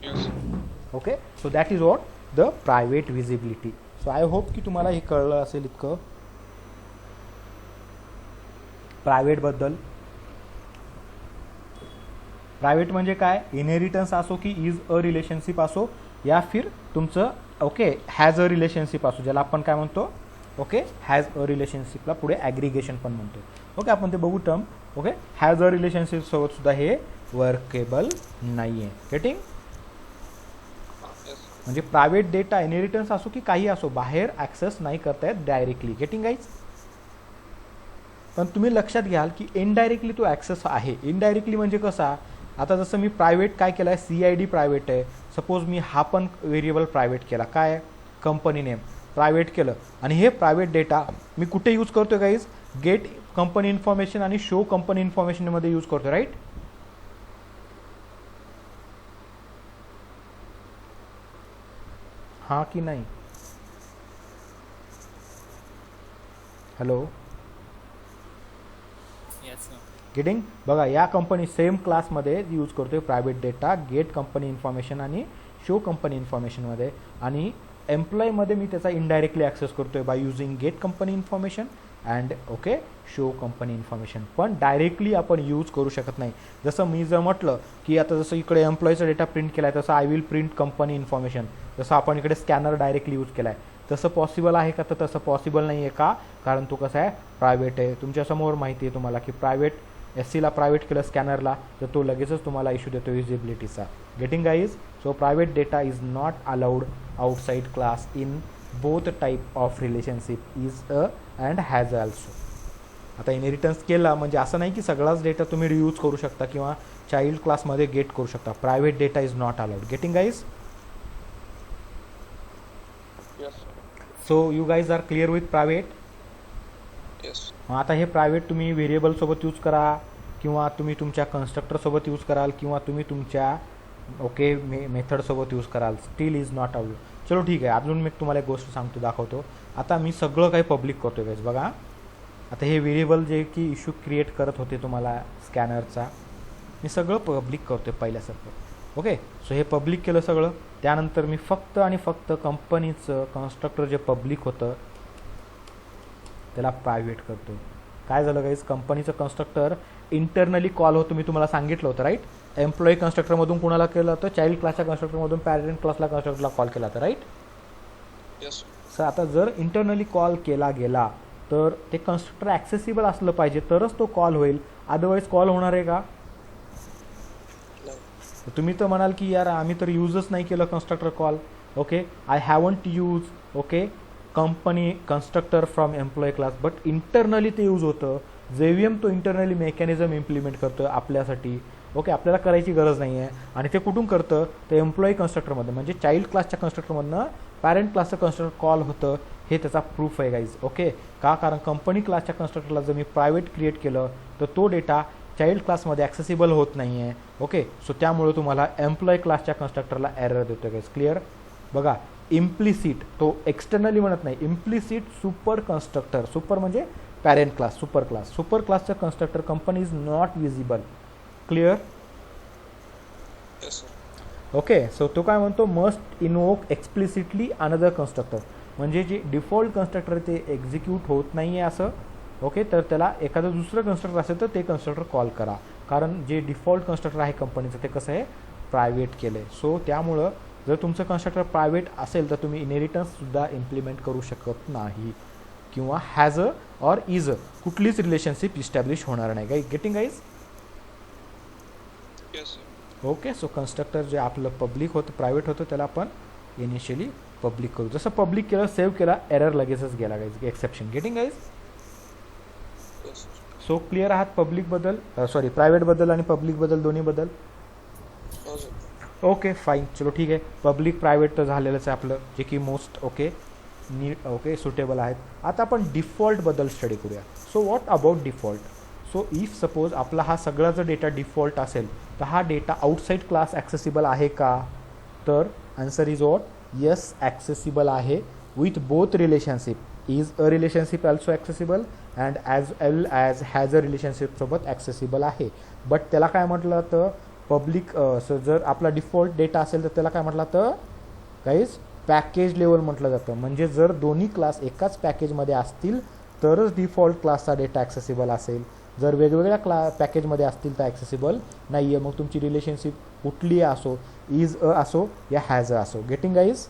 Yes. Okay, so that is what the private visibility. So I hope की तुम्हाला हे कळलं असेल इतकं प्रायव्हेटबद्दल. प्रायव्हेट म्हणजे काय, इनहेरिटन्स असो की इज अ रिलेशनशिप असो या फिर तुमचं ओके हॅज अ रिलेशनशिप असो, ज्याला आपण काय म्हणतो, ओके हॅज अ रिलेशनशिपला पुढे ॲग्रिगेशन पण म्हणतो. ओके, आपण ते बघू term. Okay, has a relationship सोबत सुद्धा हे वर्केबल नाही आहे. गेटिंग? Yes. म्हणजे प्रायव्हेट डेटा इनहेरिटन्स असो की काही असो बाहेर ॲक्सेस नाही करता येत डायरेक्टली. Getting guys? पण तुम्ही लक्षात घ्याल की इनडायरेक्टली तो ॲक्सेस आहे. इनडायरेक्टली म्हणजे कसा, आता जसं मी प्रायव्हेट काय केलं आहे, CID प्रायव्हेट आहे, सपोज मी हा पण व्हेरिएबल प्रायव्हेट केला, काय कंपनी नेम प्रायव्हेट केलं, आणि हे प्रायव्हेट डेटा मी कुठे यूज करतो गाईज, गेट कंपनी इन्फॉर्मेशन आणि शो कंपनी इन्फॉर्मेशनमध्ये यूज करतो, राईट? हां की नाही? Hello, Yes, sir. गेटिंग? बघा या कंपनी सेम क्लासमध्ये यूज करतोय private data, get company information आणि शो कंपनी इन्फॉर्मेशनमध्ये, आणि एम्प्लॉयमध्ये मी त्याचा इनडायरेक्टली ॲक्सेस करतोय by using get company information and okay show company information. पण डायरेक्टली आपण यूज करू शकत नाही. जसं मी जर म्हटलं की आता जसं इकडे एम्प्लॉईचा डेटा प्रिंट केला आहे तसं I will print company information, जसं आपण इकडे स्कॅनर डायरेक्टली यूज केला आहे तसं पॉसिबल आहे का, तर तसं पॉसिबल नाही आहे का, कारण तो कसं आहे प्रायव्हेट आहे. तुमच्यासमोर माहिती आहे तुम्हाला की प्रायव्हेट SCला प्रायव्हेट केलं स्कॅनरला तर तो लगेचच तुम्हाला इश्यू देतो विजिबिलिटीचा. Getting guys. So private data is not allowed outside class in both type of relationship is a and has also. आता इनहेरिटन्स केला म्हणजे असं नाही की सगळाच डेटा तुम्ही रियूज करू शकता किंवा चाइल्ड क्लासमध्ये गेट करू शकता. Private data is not allowed. Getting guys. Yes. So you guys are clear with private. Yes. मग आता हे प्रायव्हेट तुम्ही व्हेरिएबलसोबत यूज करा किंवा तुम्ही तुमच्या कन्स्ट्रक्टरसोबत यूज कराल किंवा तुम्ही तुमच्या ओके मेथडसोबत यूज कराल. Steel is not allowed. चलो ठीक आहे. अजून मी तुम्हाला एक गोष्ट सांगतो दाखवतो. आता मी सगळं काही पब्लिक करतो गाईज. बघा आता हे व्हेरिएबल जे की इश्यू क्रिएट करत होते तुम्हाला स्कॅनरचा मी सगळं पब्लिक करतो आहे पहिल्यासारखं. ओके. सो हे पब्लिक केलं सगळं. त्यानंतर मी फक्त आणि फक्त कंपनीचं कन्स्ट्रक्टर जे पब्लिक होतं त्याला प्रायव्हेट करतो. काय झालं गाईज, कंपनीचं कन्स्ट्रक्टर इंटरनली कॉल होतं. मी तुम्हाला सांगितलं होतं राईट. एम्प्लॉई कन्स्ट्रक्टरमधून कुणाला केलं होतं, चाइल्ड क्लासच्या कन्स्ट्रक्टरमधून पॅरेंट क्लासला कन्स्ट्रक्टरला कॉल केला होता राईट. Yes. सर आता जर इंटरनली कॉल केला गेला तर ते कन्स्ट्रक्टर ॲक्सेसिबल असलं पाहिजे तरच तो कॉल होईल. अदरवाईज कॉल होणार आहे का. No. तुम्ही तर म्हणाल की यार आम्ही तर यूजच नाही केलं constructor call. Okay. I haven't use okay company constructor from employee class, but internally ते यूज होतं. JVM तो इंटरनली मेकॅनिझम इम्प्लिमेंट करतो आपल्यासाठी. ओके. आपल्याला करायची गरज नाही आहे. आणि ते कुठून करतं, ते एम्प्लॉई कन्स्ट्रक्टरमध्ये म्हणजे चाइल्ड क्लासच्या कन्स्ट्रक्टरमधनं पॅरेंट क्लासचं कन्स्ट्रक्टर कॉल होतं. हे त्याचा प्रूफ आहे गाईज. ओके. का, कारण कंपनी क्लासच्या कन्स्ट्रक्टरला जर मी प्रायव्हेट क्रिएट केलं तर तो डेटा चाइल्ड क्लासमध्ये ॲक्सेसिबल होत नाही आहे. ओके. सो त्यामुळे तुम्हाला एम्प्लॉई क्लासच्या कन्स्ट्रक्टरला एरर देतो गाईज. क्लिअर. बघा इम्प्लिसिट तो एक्सटर्नली म्हणत नाही. इम्प्लिसिट सुपर कन्स्ट्रक्टर, सुपर म्हणजे parent class, super class, super क्लासचं constructor company is not visible. Clear. Yes, sir. Okay. So तो काय म्हणतो, must invoke explicitly another constructor, म्हणजे जे डिफॉल्ट कन्स्ट्रक्टर ते एक्झिक्यूट होत नाही आहे असं. ओके. तर त्याला एखादं दुसरं कन्स्ट्रक्टर असेल तर ते कन्स्ट्रक्टर कॉल करा, कारण जे डिफॉल्ट कन्स्ट्रक्टर आहे कंपनीचं ते कसं आहे प्रायव्हेट केलं आहे. सो त्यामुळं जर तुमचं कन्स्ट्रक्टर प्रायव्हेट असेल तर तुम्ही इनहेरिटन्ससुद्धा इम्प्लिमेंट करू शकत नाही किंवा has a or is a कुठलीच रिलेशनशिप इस्टॅब्लिश होणार नाही. Getting guys. Yes, sir. Okay. So constructor जे आपलं पब्लिक होतं प्रायव्हेट होतं त्याला आपण इनिशियली पब्लिक करू. जसं पब्लिक केलं सेव्ह केला एरर लगेचच गेला guys. Exception. Getting guys. Yes, sir. So clear आहात पब्लिकबद्दल, सॉरी प्रायव्हेटबद्दल आणि पब्लिकबद्दल दोन्हीबद्दल. No, sir. Okay fine. चलो ठीक आहे. पब्लिक प्रायव्हेट तर झालेलंच आहे आपलं, जे की most okay need okay suitable आहेत. आता आपण डिफॉल्टबद्दल स्टडी करूया. So what about default. So if suppose आपला हा सगळा जर डेटा डिफॉल्ट असेल तर हा डेटा आउटसाईड क्लास ॲक्सेसिबल आहे का, तर answer is what, yes accessible आहे with both relationship. Is a relationship also accessible and as well as has a रिलेशनशिपसोबत ॲक्सेसिबल आहे. बट त्याला काय म्हटलं तर पब्लिक जर आपला डिफॉल्ट डेटा असेल तर त्याला काय म्हटलं तर गाईज पॅकेज लेवल म्हटलं जातं. म्हणजे जर दोन्ही क्लास एकाच पॅकेजमध्ये असतील तरच डिफॉल्ट क्लासचा डेटा ॲक्सेसिबल असेल. जर वेगवेगळ्या पॅकेजमध्ये असतील तर ॲक्सेसिबल नाही आहे. मग तुमची रिलेशनशिप कुठली असो, इज अ असो या हॅज अ असो. Getting guys.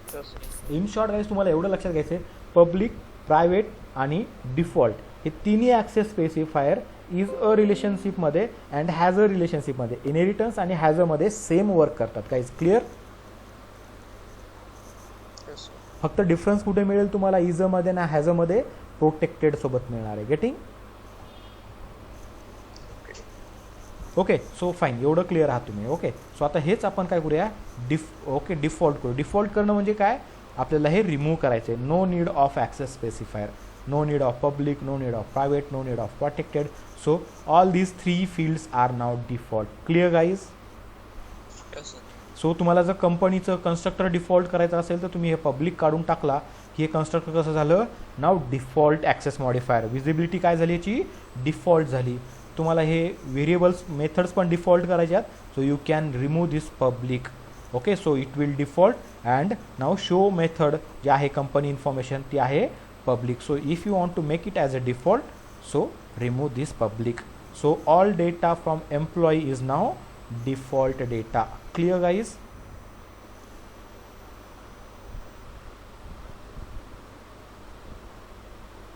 Yes, sir. In short guys तुम्हाला एवढं लक्षात घ्यायचं आहे, पब्लिक, प्रायव्हेट आणि डिफॉल्ट हे तिन्ही ॲक्सेस स्पेसिफायर इज अ रिलेशनशिपमध्ये अँड हॅज अ रिलेशनशिपमध्ये इनहेरिटन्स आणि हॅज अमध्ये सेम वर्क करतात. Guys clear. Yes, sir. फक्त डिफरन्स कुठे मिळेल तुम्हाला, इज अमध्ये ना हॅज अमध्ये प्रोटेक्टेड सोबत मिळणार आहे. गेटिंग. ओके. So fine. एवढं क्लिअर आहात तुम्ही. ओके. सो आता हेच आपण काय करूया, डिफॉल्ट करू. डिफॉल्ट करणं म्हणजे काय, आपल्याला हे रिमूव्ह करायचं आहे. No need of access specifier, no need of public, no need of private, no need of protected. So all these 3 fields are now default. Clear guys. Yes, sir. So तुम्हाला जर कंपनीचं कन्स्ट्रक्टर डिफॉल्ट करायचं असेल तर तुम्ही हे public काढून टाकला की हे कन्स्ट्रक्टर कसं झालं, नाव डिफॉल्ट ॲक्सेस मॉडिफायर. विजिबिलिटी काय झाली याची, डिफॉल्ट झाली. तुम्हाला हे व्हेरिएबल्स मेथड्स पण डिफॉल्ट करायचे आहेत. So you can remove this public. Okay. So it will default and now show method जे आहे कंपनी इन्फॉर्मेशन ती आहे public. So if you want to make it as a default, so remove this public. So all data from employee is now default data. Clear guys?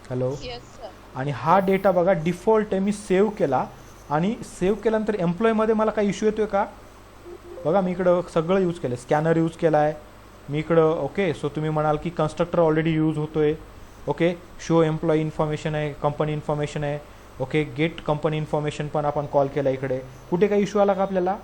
Hello. Yes, sir. आणि हा data बघा default आहे, मी save केला आणि save केल्यानंतर एम्प्लॉयमध्ये मला काही issue येतोय का? बघा मी इकडं सगळं यूज केलं, स्कॅनर यूज केला आहे मी इकडं. ओके. सो तुम्ही म्हणाल की कन्स्ट्रक्टर ऑलरेडी यूज होतोय. ओके. शो एम्प्लॉई इन्फॉर्मेशन आहे, कंपनी इन्फॉर्मेशन आहे. ओके. गेट कंपनी इन्फॉर्मेशन पण आपण कॉल केला इकडे. कुठे काही इश्यू आला का आपल्याला?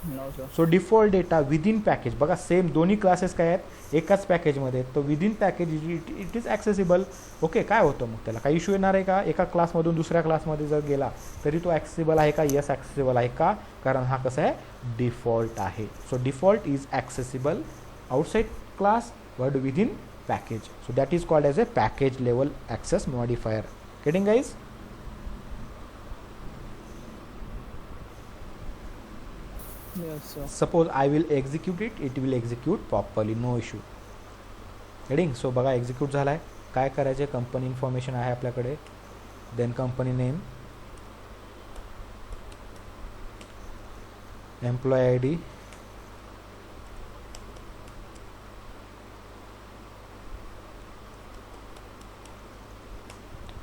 No, sir. So default data within package बघा सेम दोन्ही क्लासेस काय आहेत एकाच पॅकेजमध्ये आहेत. तर within package it is accessible. Okay. काय होतं मग त्याला काही इश्यू येणार आहे का? एका क्लासमधून दुसऱ्या क्लासमध्ये जर गेला तरी तो ॲक्सेसिबल आहे का? येस ॲक्सेसिबल आहे का? कारण हा कसा आहे डिफॉल्ट आहे. So default is accessible outside class but within package. So that is called as a package level access modifier. Getting guys? Yes, sir. Suppose I will execute it, it will execute properly, no issue. हेडिंग. So बघा execute झाला आहे. काय करायचे? Company information आहे आपल्याकडे, then company name, employee I D,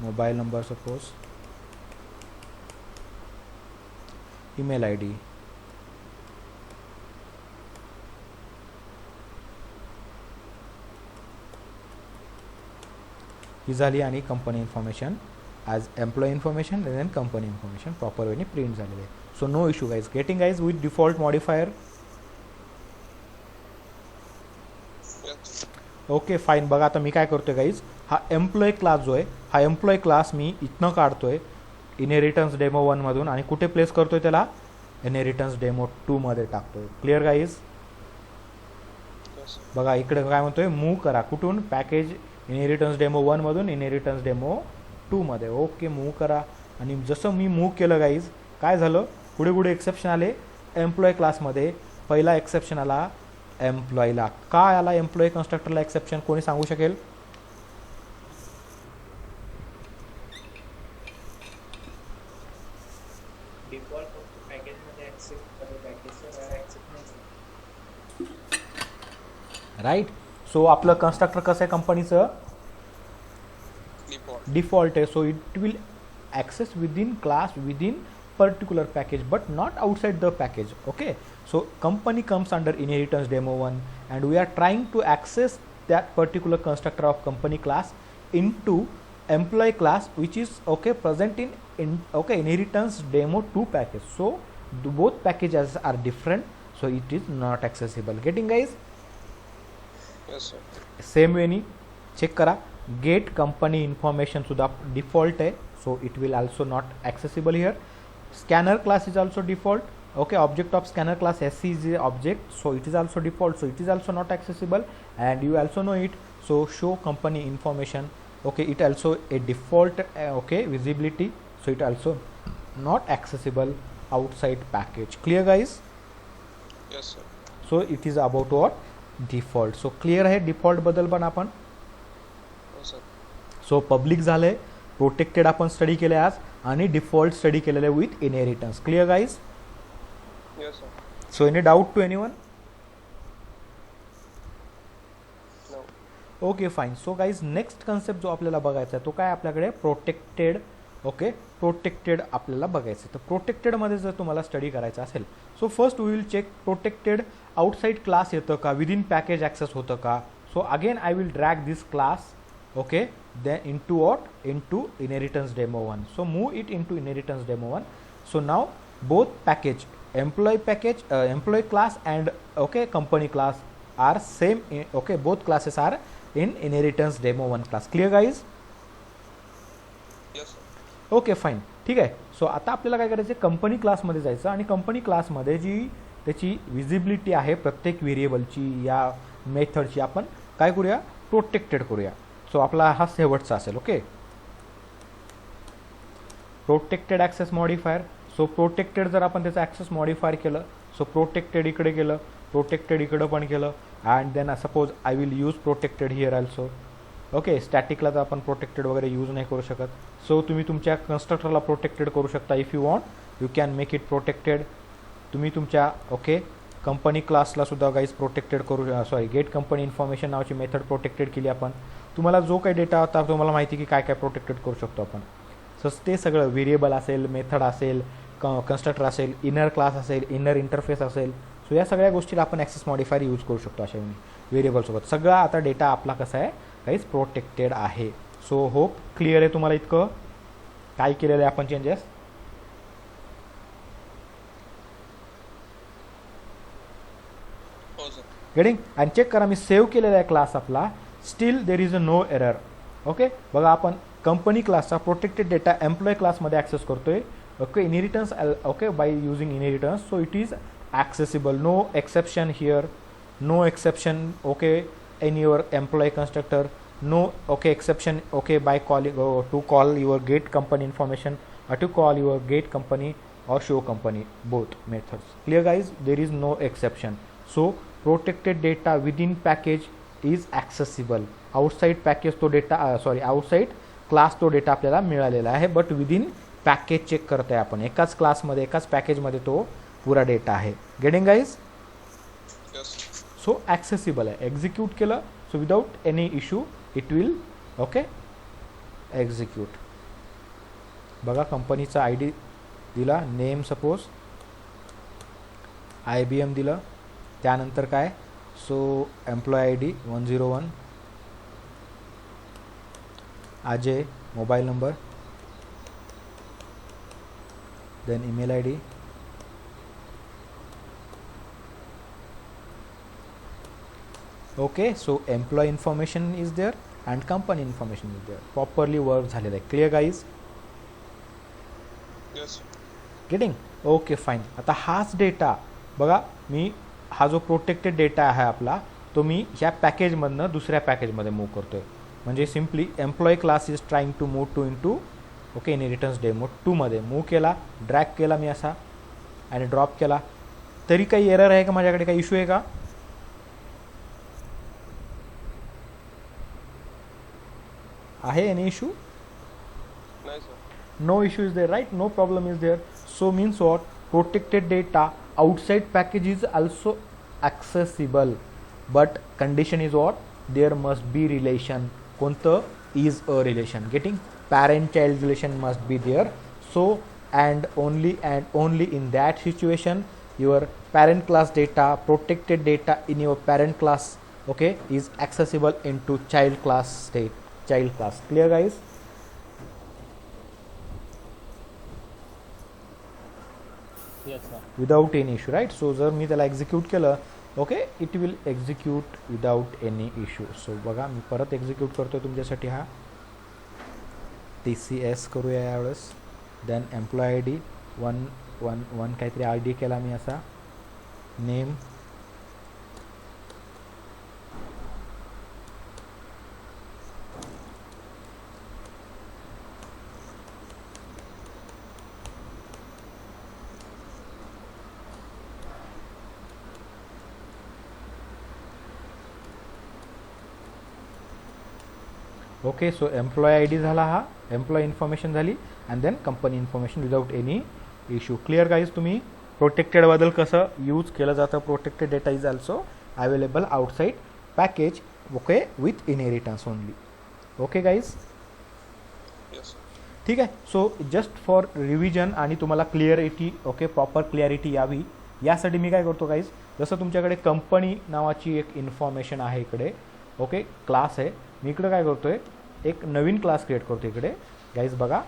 mobile number suppose, email I D, ही झाली आणि company information as employee information then company information proper वेने प्रिंट झालेले आहे. So no issue guys. Getting guys with default modifier. Yes. Okay fine. बघा आता मी काय करतोय गाईज, हा एम्प्लॉय क्लास जो आहे हा एम्प्लॉय क्लास मी इथनं काढतोय इनहेरिटन्स डेमो 1 मधून आणि कुठे प्लेस करतोय त्याला इनहेरिटन्स डेमो 2 मध्ये टाकतोय. Clear guys? Yes, sir. बघा इकडे काय म्हणतोय मूव्ह करा कुठून पॅकेज इनहेरिटन्स डेमो 1 मधून इनहेरिटन्स डेमो 2 मध्ये. ओके. मूव्ह करा आणि जसं मी मूव्ह केलं गाईज काय झालं पुढे पुढे एक्सेप्शन आले एम्प्लॉय क्लासमध्ये. पहिला एक्सेप्शन आला एम्प्लॉयला. काय आला एम्प्लॉय कन्स्ट्रक्टरला एक्सेप्शन? कोणी सांगू शकेल? डिफॉल्ट पॅकेज मध्ये ऍक्सेप्ट करू पॅकेजच्या बाहेर ऍक्सेप्ट नाही करू. राईट. सो आपलं कन्स्ट्रक्टर कसं आहे कंपनीचं? Default. डिफॉल्ट आहे. So it will access within class within particular package but not outside the package. Okay. So company comes under inheritance demo 1 and we are trying to access that particular constructor of company class into employee class which is okay present in okay inheritance demo 2 package. So both packages are different, so it is not accessible. Getting guys? Yes, sir. Same वेनी check करा. Get company information सुद्धा default आहे. So it will also not accessible here. Scanner class is also default. Okay, object of scanner class SC is a object, so it is also default, so it is also not accessible, and you also know it. So show company information, okay, it also a default okay visibility, so it also not accessible outside package. Clear guys? Yes, sir. So it is about what default. So clear आहे default बद्दल पण आपण. Yes, sir. So public झालंय, protected आपण study केले आज आणि default study केलेले with inheritance. Clear guys? Yes, sir. So any doubt to anyone? No. Okay fine. So guys next concept जो आपल्याला बघायचा आहे तो काय आपल्याकडे प्रोटेक्टेड. ओके, प्रोटेक्टेड आपल्याला बघायचं आहे. तर प्रोटेक्टेडमध्ये जर तुम्हाला स्टडी करायचं असेल so first we will check protected outside class येतं का, विदिन पॅकेज ॲक्सेस होतं का. So again I will drag this class okay then into what into inheritance demo 1. So move it into inheritance demo 1. So now both package employee class and okay company class are same okay both classes are in inheritance demo 1 class. Clear guys? Yes, sir. Okay fine. ठीक आहे. So आता आपल्याला काय करायचं, company क्लासमध्ये जायचं आणि company क्लासमध्ये जी त्याची विजिबिलिटी आहे प्रत्येक व्हेरिएबलची या मेथडची आपण काय करूया प्रोटेक्टेड करूया. सो आपला हा शेवटचा असेल. Okay, protected access modifier. So protected जर आपण त्याचं ॲक्सेस मॉडिफायर केलं सो प्रोटेक्टेड इकडे केलं, प्रोटेक्टेड इकडं पण केलं, and then suppose I will use protected here also. Okay, स्टॅटिकला तर आपण प्रोटेक्टेड वगैरे यूज नाही करू शकत. सो तुम्ही तुमच्या कन्स्ट्रक्टरला प्रोटेक्टेड करू शकता. If you want you can make it protected. तुम्ही तुमच्या ओके कंपनी क्लासला सुद्धा गाईज प्रोटेक्टेड करू, सॉरी गेट कंपनी इन्फॉर्मेशन नावाची मेथड प्रोटेक्टेड केली आपण. तुम्हाला जो काही डेटा होता तुम्हाला माहिती की काय काय प्रोटेक्टेड करू शकतो आपण. सो ते सगळं व्हेरिएबल असेल, मेथड असेल, कन्स्ट्रक्टर असेल, इनर क्लास असेल, इनर इंटरफेस असेल. सो या सगळ्या गोष्टीला आपण ॲक्सेस मॉडिफायर यूज करू शकतो अशा व्हेरिएबलसोबत. सगळा आता डेटा आपला कसा आहे काहीच प्रोटेक्टेड आहे. सो होप क्लिअर आहे तुम्हाला इतकं काय केलेलं आहे आपण चेंजेस. हो सर. गेटिंग. आणि चेक करा मी सेव्ह केलेला आहे क्लास आपला, still there is a no error. Okay, बघा आपण कंपनी क्लासचा प्रोटेक्टेड डेटा एम्प्लॉय क्लासमध्ये ॲक्सेस करतोय. Okay, inheritance, okay, by using inheritance. So it is accessible, no exception here, no exception, okay, in your employee constructor, no okay exception, okay, by calling to call your gate company information or to call your gate company or show company, both methods. Clear guys, there is no exception. So protected data within package is accessible. Outside package तो data outside class तो data आपल्याला मिळालेला आहे, but within package check करताय आपण. एकाच क्लासमध्ये एकाच पॅकेजमध्ये तो पूरा डेटा आहे. Getting guys. Yes. So accessible आहे. एक्झिक्यूट केलं so without any issue it will okay execute. बघा कंपनीचा आय डी दिला, नेम सपोज IBM दिलं, त्यानंतर काय so employee I D 101, Ajay mobile number, then email I D, okay. So employee information is there and company information is there. Properly work झालेलं आहे. Clear guys. Yes. Getting. Okay fine. आता हाच data बघा मी हा जो प्रोटेक्टेड डेटा आहे आपला तो मी ह्या पॅकेजमधनं दुसऱ्या पॅकेजमध्ये मूव्ह करतोय. म्हणजे simply employee class is trying to move to into okay inheritance demo 2 मध्ये मूव्ह केला, ड्रॅग केला मी असा आणि ड्रॉप केला. तरी काही एरर आहे का, माझ्याकडे काही इश्यू आहे का? आहे एनी इश्यू? नाही sir. No issue is there, right? No problem is there. So means what? Protected data outside package is also accessible, but condition is what? There must be relation. कोणतं? is a relation. Getting? Parent child relation must be there. So and only in that situation your parent class data, protected data in your parent class, okay, is accessible into child class state, child class. Clear guys? Yes sir. Without any issue, right? So जर मी त्याला execute केलं okay it will execute without any issue. So बघा मी परत execute करतोय तुमच्यासाठी. हा TCS करूया यावेळेस. देन एम्प्लॉय आय डी 111 काहीतरी आय डी केला मी असा, name, okay. So employee I D झाला, हा एम्प्लॉय इन्फॉर्मेशन झाली and then company information without any issue. Clear guys. तुम्ही प्रोटेक्टेडबद्दल कसं यूज केलं जातं. Protected data is also available outside package okay with inheritance only. Okay guys. Yes. ठीक आहे. सो जस्ट फॉर रिव्हिजन आणि तुम्हाला क्लिअरिटी ओके प्रॉपर क्लिअरिटी यावी यासाठी मी काय करतो गाईज, जसं तुमच्याकडे कंपनी नावाची एक इन्फॉर्मेशन आहे इकडे ओके क्लास आहे, मी इकडे काय करतोय एक नवीन क्लास क्रिएट करतो इकडे गाईज. बघा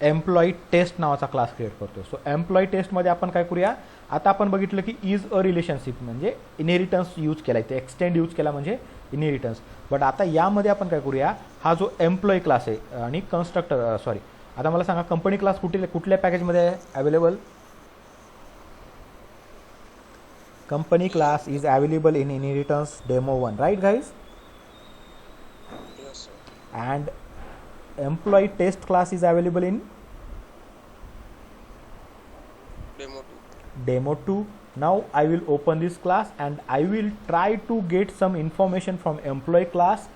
एम्प्लॉई टेस्ट नावाचा क्लास क्रिएट करतो. सो एम्प्लॉई टेस्टमध्ये आपण काय करूया, आता आपण बघितलं की इज अ रिलेशनशिप म्हणजे इनहेरिटन्स यूज केला, इथे एक्सटेंड यूज केला म्हणजे इनहेरिटन्स. बट आता यामध्ये आपण काय करूया, हा जो एम्प्लॉई क्लास आहे आणि कन्स्ट्रक्टर सॉरी आता मला सांगा कंपनी क्लास कुठल्या पॅकेजमध्ये आहे available? Company class is available in inheritance demo 1, right guys? Yes sir. And employee test class is available in demo2. Now I will open this class and I will try to get some information from employee class,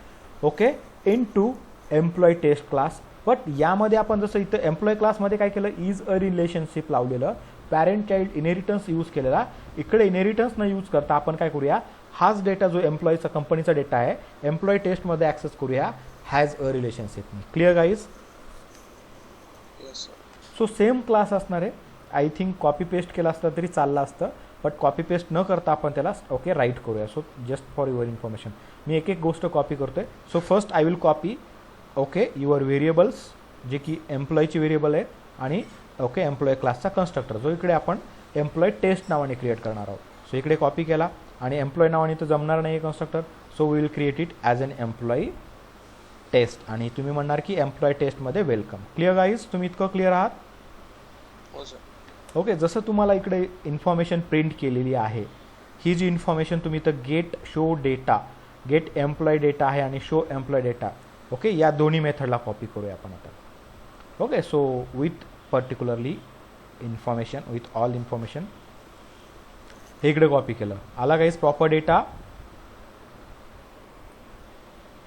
okay, into employee test class. But यामध्ये आपण जसं इथं employ क्लासमध्ये काय केलं, is a relationship लावलेलं, parent child inheritance use केलेला. इकडे इनहेरिटन्स न यूज करता आपण काय करूया, हाच डेटा जो एम्प्लॉईचा कंपनीचा डेटा आहे एम्प्लॉई टेस्टमध्ये ॲक्सेस करूया has a relationship. Clear guys? Yes, sir. So same class असणार आहे. आय थिंक कॉपी पेस्ट केला असता तरी चाललं असतं, बट कॉपी पेस्ट न करता आपण त्याला ओके राईट करूया. So just for your information मी एक एक गोष्ट कॉपी करतोय. So first I will copy okay your variables, जे की एम्प्लॉईची व्हेरिएबल आहे, आणि ओके एम्प्लॉई क्लासचा कन्स्ट्रक्टर जो इकडे आपण एम्प्लॉई टेस्ट नावाने क्रिएट करणार आहोत. सो इकडे कॉपी केला, आणि एम्प्लॉई नावाने तर जमणार नाही constructor, so we will create it as an employee test. आणि तुम्ही म्हणणार की एम्प्लॉई टेस्टमध्ये वेलकम. Clear guys? तुम्ही इतकं क्लिअर आहात? हो सर. ओके, जसं तुम्हाला इकडे इन्फॉर्मेशन प्रिंट केलेली आहे, ही जी इन्फॉर्मेशन तुम्ही इथं get show data, get employee data आहे आणि शो एम्प्लॉय डेटा, ओके, या दोन्ही मेथडला कॉपी करूया आपण आता. Okay, so with particularly information, with all information हे इकडे कॉपी केलं. आला गाईज प्रॉपर डेटा?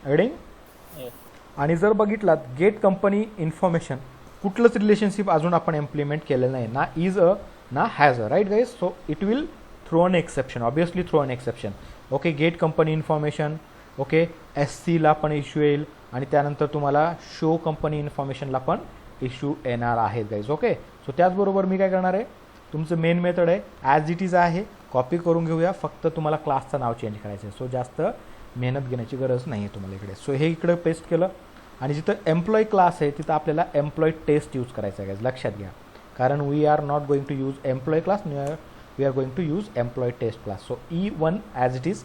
एडिंग. Yes. आणि जर बघितलात गेट कंपनी इन्फॉर्मेशन कुठलंच रिलेशनशिप अजून आपण इम्प्लिमेंट केलेलं नाही, ना इज अ ना has a, right guys? So it will throw an exception, obviously throw an exception. Okay, get company information, okay, SCला पण इश्यू येईल, आणि त्यानंतर तुम्हाला शो कंपनी इन्फॉर्मेशनला पण इश्यू येणार आहेत गाईज. ओके, सो त्याचबरोबर मी काय करणार आहे, तुमचं मेन मेथड आहे ॲज इट इज आहे, कॉपी करून घेऊया, फक्त तुम्हाला क्लासचं नाव चेंज करायचं आहे. सो जास्त मेहनत घेण्याची गरज नाही आहे तुम्हाला इकडे. सो हे इकडे पेस्ट केलं, आणि जिथं एम्प्लॉई क्लास आहे तिथं आपल्याला एम्प्लॉई टेस्ट यूज करायचं आहे गाईज, लक्षात घ्या. कारण we are not going to use employee class, we are going to use employee test class. So E1 as it is.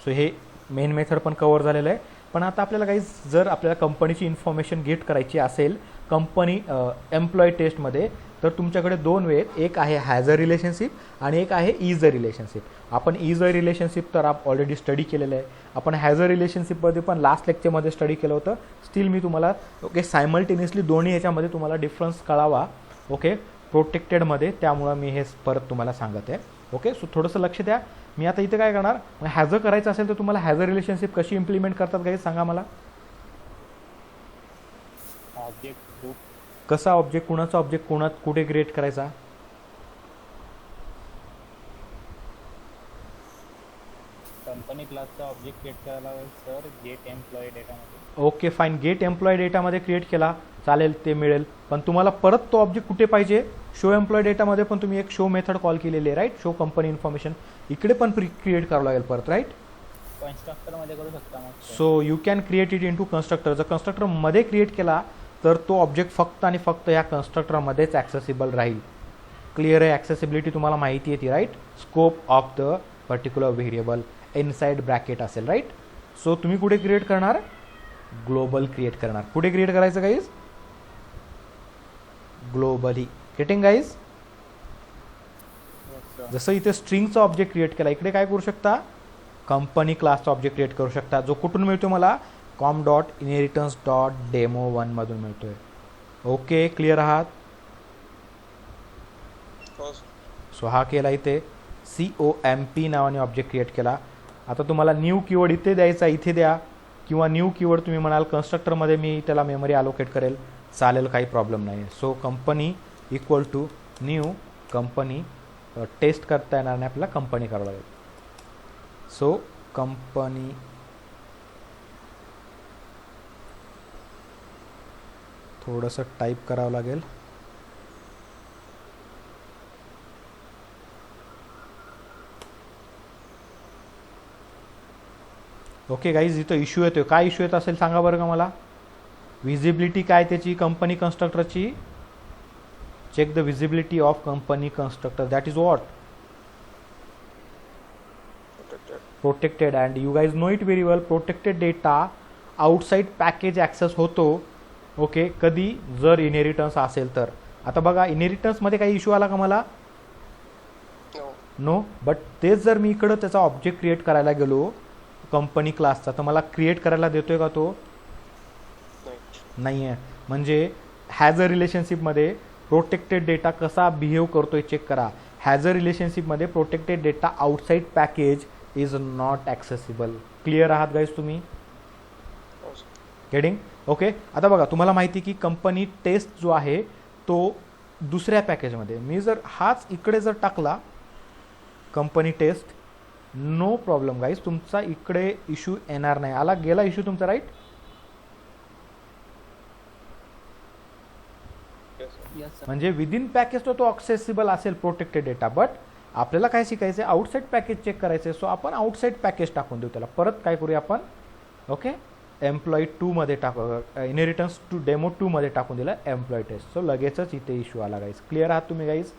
So हे मेन मेथड पण कवर झालेलं आहे. पण आता आपल्याला काही जर आपल्याला कंपनीची इन्फॉर्मेशन गेट करायची असेल कंपनी एम्प्लॉई टेस्टमध्ये, तर तुमच्याकडे दोन वे आहेत. एक आहे हॅज अ रिलेशनशिप आणि एक आहे इज अ रिलेशनशिप. आपण इज अ रिलेशनशिप तर ऑलरेडी स्टडी केलेलं आहे. आपण हॅज अ रिलेशनशिपमध्ये पण लास्ट लेक्चरमध्ये स्टडी केलं होतं. स्टील मी तुम्हाला ओके सायमल्टेनियसली दोन्ही ह्याच्यामध्ये तुम्हाला डिफरन्स कळावा, ओके, प्रोटेक्टेडमध्ये, त्यामुळं मी हे परत तुम्हाला सांगत आहे. ओके, सो थोडंसं लक्ष द्या. मी आता इथे काय करणार, हॅज अ करायचं असेल तर तुम्हाला हॅज अ रिलेशनशिप कशी इम्प्लिमेंट करतात काही सांगा मला. Object group. कसा ऑब्जेक्ट, कुणाचा ऑब्जेक्ट कुठे क्रिएट करायचा? कंपनी क्लासचा ऑब्जेक्ट क्रिएट करायला सर गेट एम्प्लॉई डेटामध्ये. ओके फाईन, गेट एम्प्लॉय डेटामध्ये क्रिएट केला चालेल, ते मिळेल. पण तुम्हाला परत तो ऑब्जेक्ट कुठे पाहिजे? शो एम्प्लॉय डेटामध्ये पण तुम्ही एक शो मेथड कॉल केलेली आहे, राईट? शो कंपनी इन्फॉर्मेशन इकडे पण क्रिएट करावं लागेल परत, राईट? कन्स्ट्रक्टरमध्ये करू शकता मग. So you can create it into constructor. जर कन्स्ट्रक्टरमध्ये क्रिएट केला तर तो ऑब्जेक्ट फक्त आणि फक्त या कन्स्ट्रक्टरमध्येच ॲक्सेसिबल राहील. क्लिअर आहे? ॲक्सेसिबिलिटी तुम्हाला माहिती आहे ती, right? Scope of the particular variable inside bracket असेल, राईट? सो तुम्ही कुठे क्रिएट करणार? ग्लोबल क्रिएट करणार. कुठे क्रिएट करायचं गाईज? ग्लोबली. Getting guys? जसं इथे स्ट्रिंगचा ऑब्जेक्ट क्रिएट केला, इकडे काय करू शकता? कंपनी क्लासचा ऑब्जेक्ट क्रिएट करू शकता, जो कुठून मिळतो मला? com.inheritance.demo1 मधून मिळतोय. ओके, क्लिअर आहात? हो सर. सो हा केला इथे COMP नावाने ऑब्जेक्ट क्रिएट केला. आता तुम्हाला न्यू कीवर्ड इथे द्यायचा, इथे द्या, किंवा न्यू कीवर्ड तुम्ही म्हणाल कन्स्ट्रक्टरमध्ये मी त्याला मेमरी अलोकेट करेल, चालेल, काही प्रॉब्लेम नाही. So company equal to new company, test करता येणार नाही आपल्याला, कंपनी करावं लागेल. सो कंपनी थोडंसं टाईप करावं लागेल. ओके गाईज, इथं इश्यू येतोय. काय इश्यू येत असेल सांगा बरं का मला. विजिबिलिटी काय त्याची कंपनी कन्स्ट्रक्टरची? Check the visibility of company constructor. That is what? Protected. And you guys know it very well. Protected data outside package access होतो, ओके, कधी? जर इनहेरिटन्स असेल तर. आता बघा, इनहेरिटन्समध्ये काही इश्यू आला का मला? नो. बट तेच जर मी इकडं त्याचा ऑब्जेक्ट क्रिएट करायला गेलो कंपनी क्लासचा, तर मला क्रिएट करायला देतोय का तो? नाही आहे. म्हणजे हॅज अ रिलेशनशिपमध्ये प्रोटेक्टेड डेटा कसा बिहेव करतोय चेक करा. हॅझर रिलेशनशिपमध्ये protected data outside package is not accessible. Clear आहात गाईज तुम्ही? हो सर. गेटिंग? ओके. आता बघा तुम्हाला माहिती की कंपनी टेस्ट जो आहे तो दुसऱ्या पॅकेजमध्ये, मी जर हाच इकडे जर टाकला company test, no problem guys, तुमचा इकडे इश्यू येणार नाही. आला गेला इश्यू तुमचा, right? Yes, sir. Yes, sir. म्हणजे विदिन पॅकेज तो ॲक्सेसिबल असेल प्रोटेक्टेड डेटा, बट आपल्याला काय शिकायचं आहे, आउटसाईड पॅकेज चेक करायचं आहे. सो आपण आउटसाईड पॅकेज टाकून देऊ त्याला. परत काय करूया आपण, ओके, एम्प्लॉई 2 मध्ये टाकू, इनहेरिटन्स टू डेमो 2 मध्ये टाकून दिलं एम्प्लॉई टेस्ट. सो लगेचच इथे इश्यू आला गाईज. क्लिअर आहात तुम्ही guys?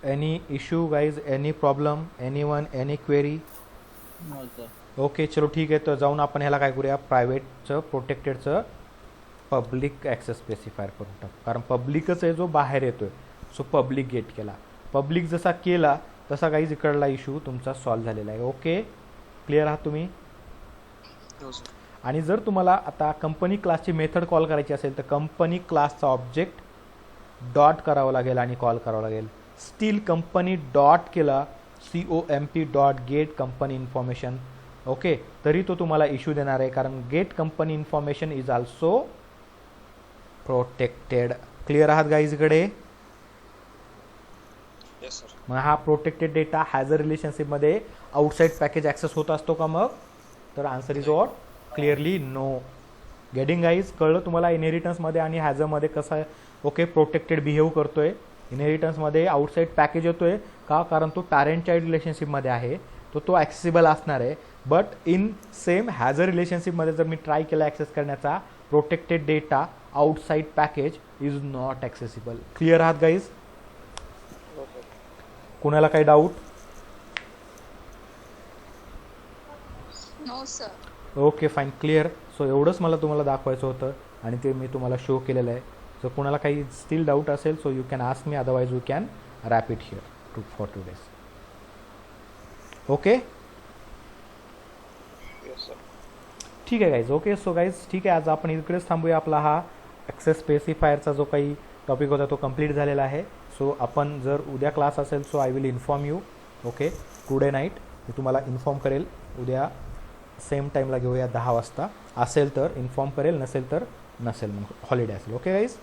Any issue guys, any problem, any one, any query? No, sir. Okay, चलो ठीक आहे. तर जाऊन आपण ह्याला काय करूया, प्रायव्हेटचं प्रोटेक्टेडचं पब्लिक ॲक्सेस स्पेसिफायर करून टाकू, कारण पब्लिकच आहे जो बाहेर येतोय. सो पब्लिक गेट केला. पब्लिक जसा केला तसा काहीच इकडला इश्यू तुमचा सॉल्व्ह झालेला आहे. ओके, क्लिअर आहात तुम्ही? हो सर. आणि जर तुम्हाला आता कंपनी क्लासची मेथड कॉल करायची असेल तर कंपनी क्लासचा ऑब्जेक्ट डॉट करावं लागेल आणि कॉल करावं लागेल. स्टील कंपनी डॉट केला, COMP dot get company information, okay, तरी तो तुम्हाला इश्यू देणार आहे, कारण get company information is also protected. Clear आहात गाईज इकडे? Yes sir. मग हा प्रोटेक्टेड डेटा हॅझर रिलेशनशिपमध्ये आउटसाईड पॅकेज ॲक्सेस होत असतो का मग? तर answer is what? Clearly no. Getting guys? कळलं तुम्हाला इनहेरिटन्समध्ये आणि हॅझरमध्ये कसं आहे, ओके, प्रोटेक्टेड बिहेव करतोय. इनहेरिटन्समध्ये आउटसाईड पॅकेज येतोय का, कारण तो पॅरेंट चाइल्ड रिलेशनशिपमध्ये आहे, तो ॲक्सेसिबल असणार आहे. बट इन सेम हॅझर रिलेशनशिपमध्ये जर मी ट्राय केला ॲक्सेस करण्याचा, protected data outside package is not accessible. Clear आहात गाईज? हो सर. कुणाला काही doubt? No, sir. Okay, fine, clear. So एवढंच मला तुम्हाला दाखवायचं होतं आणि ते मी तुम्हाला शो केलेलं आहे. सो कुणाला काही स्टील डाऊट असेल so you can ask me, otherwise we can wrap it here for today's. Okay, yes sir. ठीक आहे गाईज. ओके, सो गाईज ठीक आहे, आज आपण इकडेच थांबूया. आपला हा ॲक्सेस स्पेसिफायरचा जो काही टॉपिक होता तो कंप्लीट झालेला आहे. सो आपण जर उद्या क्लास असेल so I will inform you. Okay, today night मी तुम्हाला इन्फॉर्म करेल. उद्या सेम टाईमला घेऊया 10 वाजता. असेल तर इन्फॉर्म करेल, नसेल तर नसेल, मग हॉलिडे असेल. Okay guys?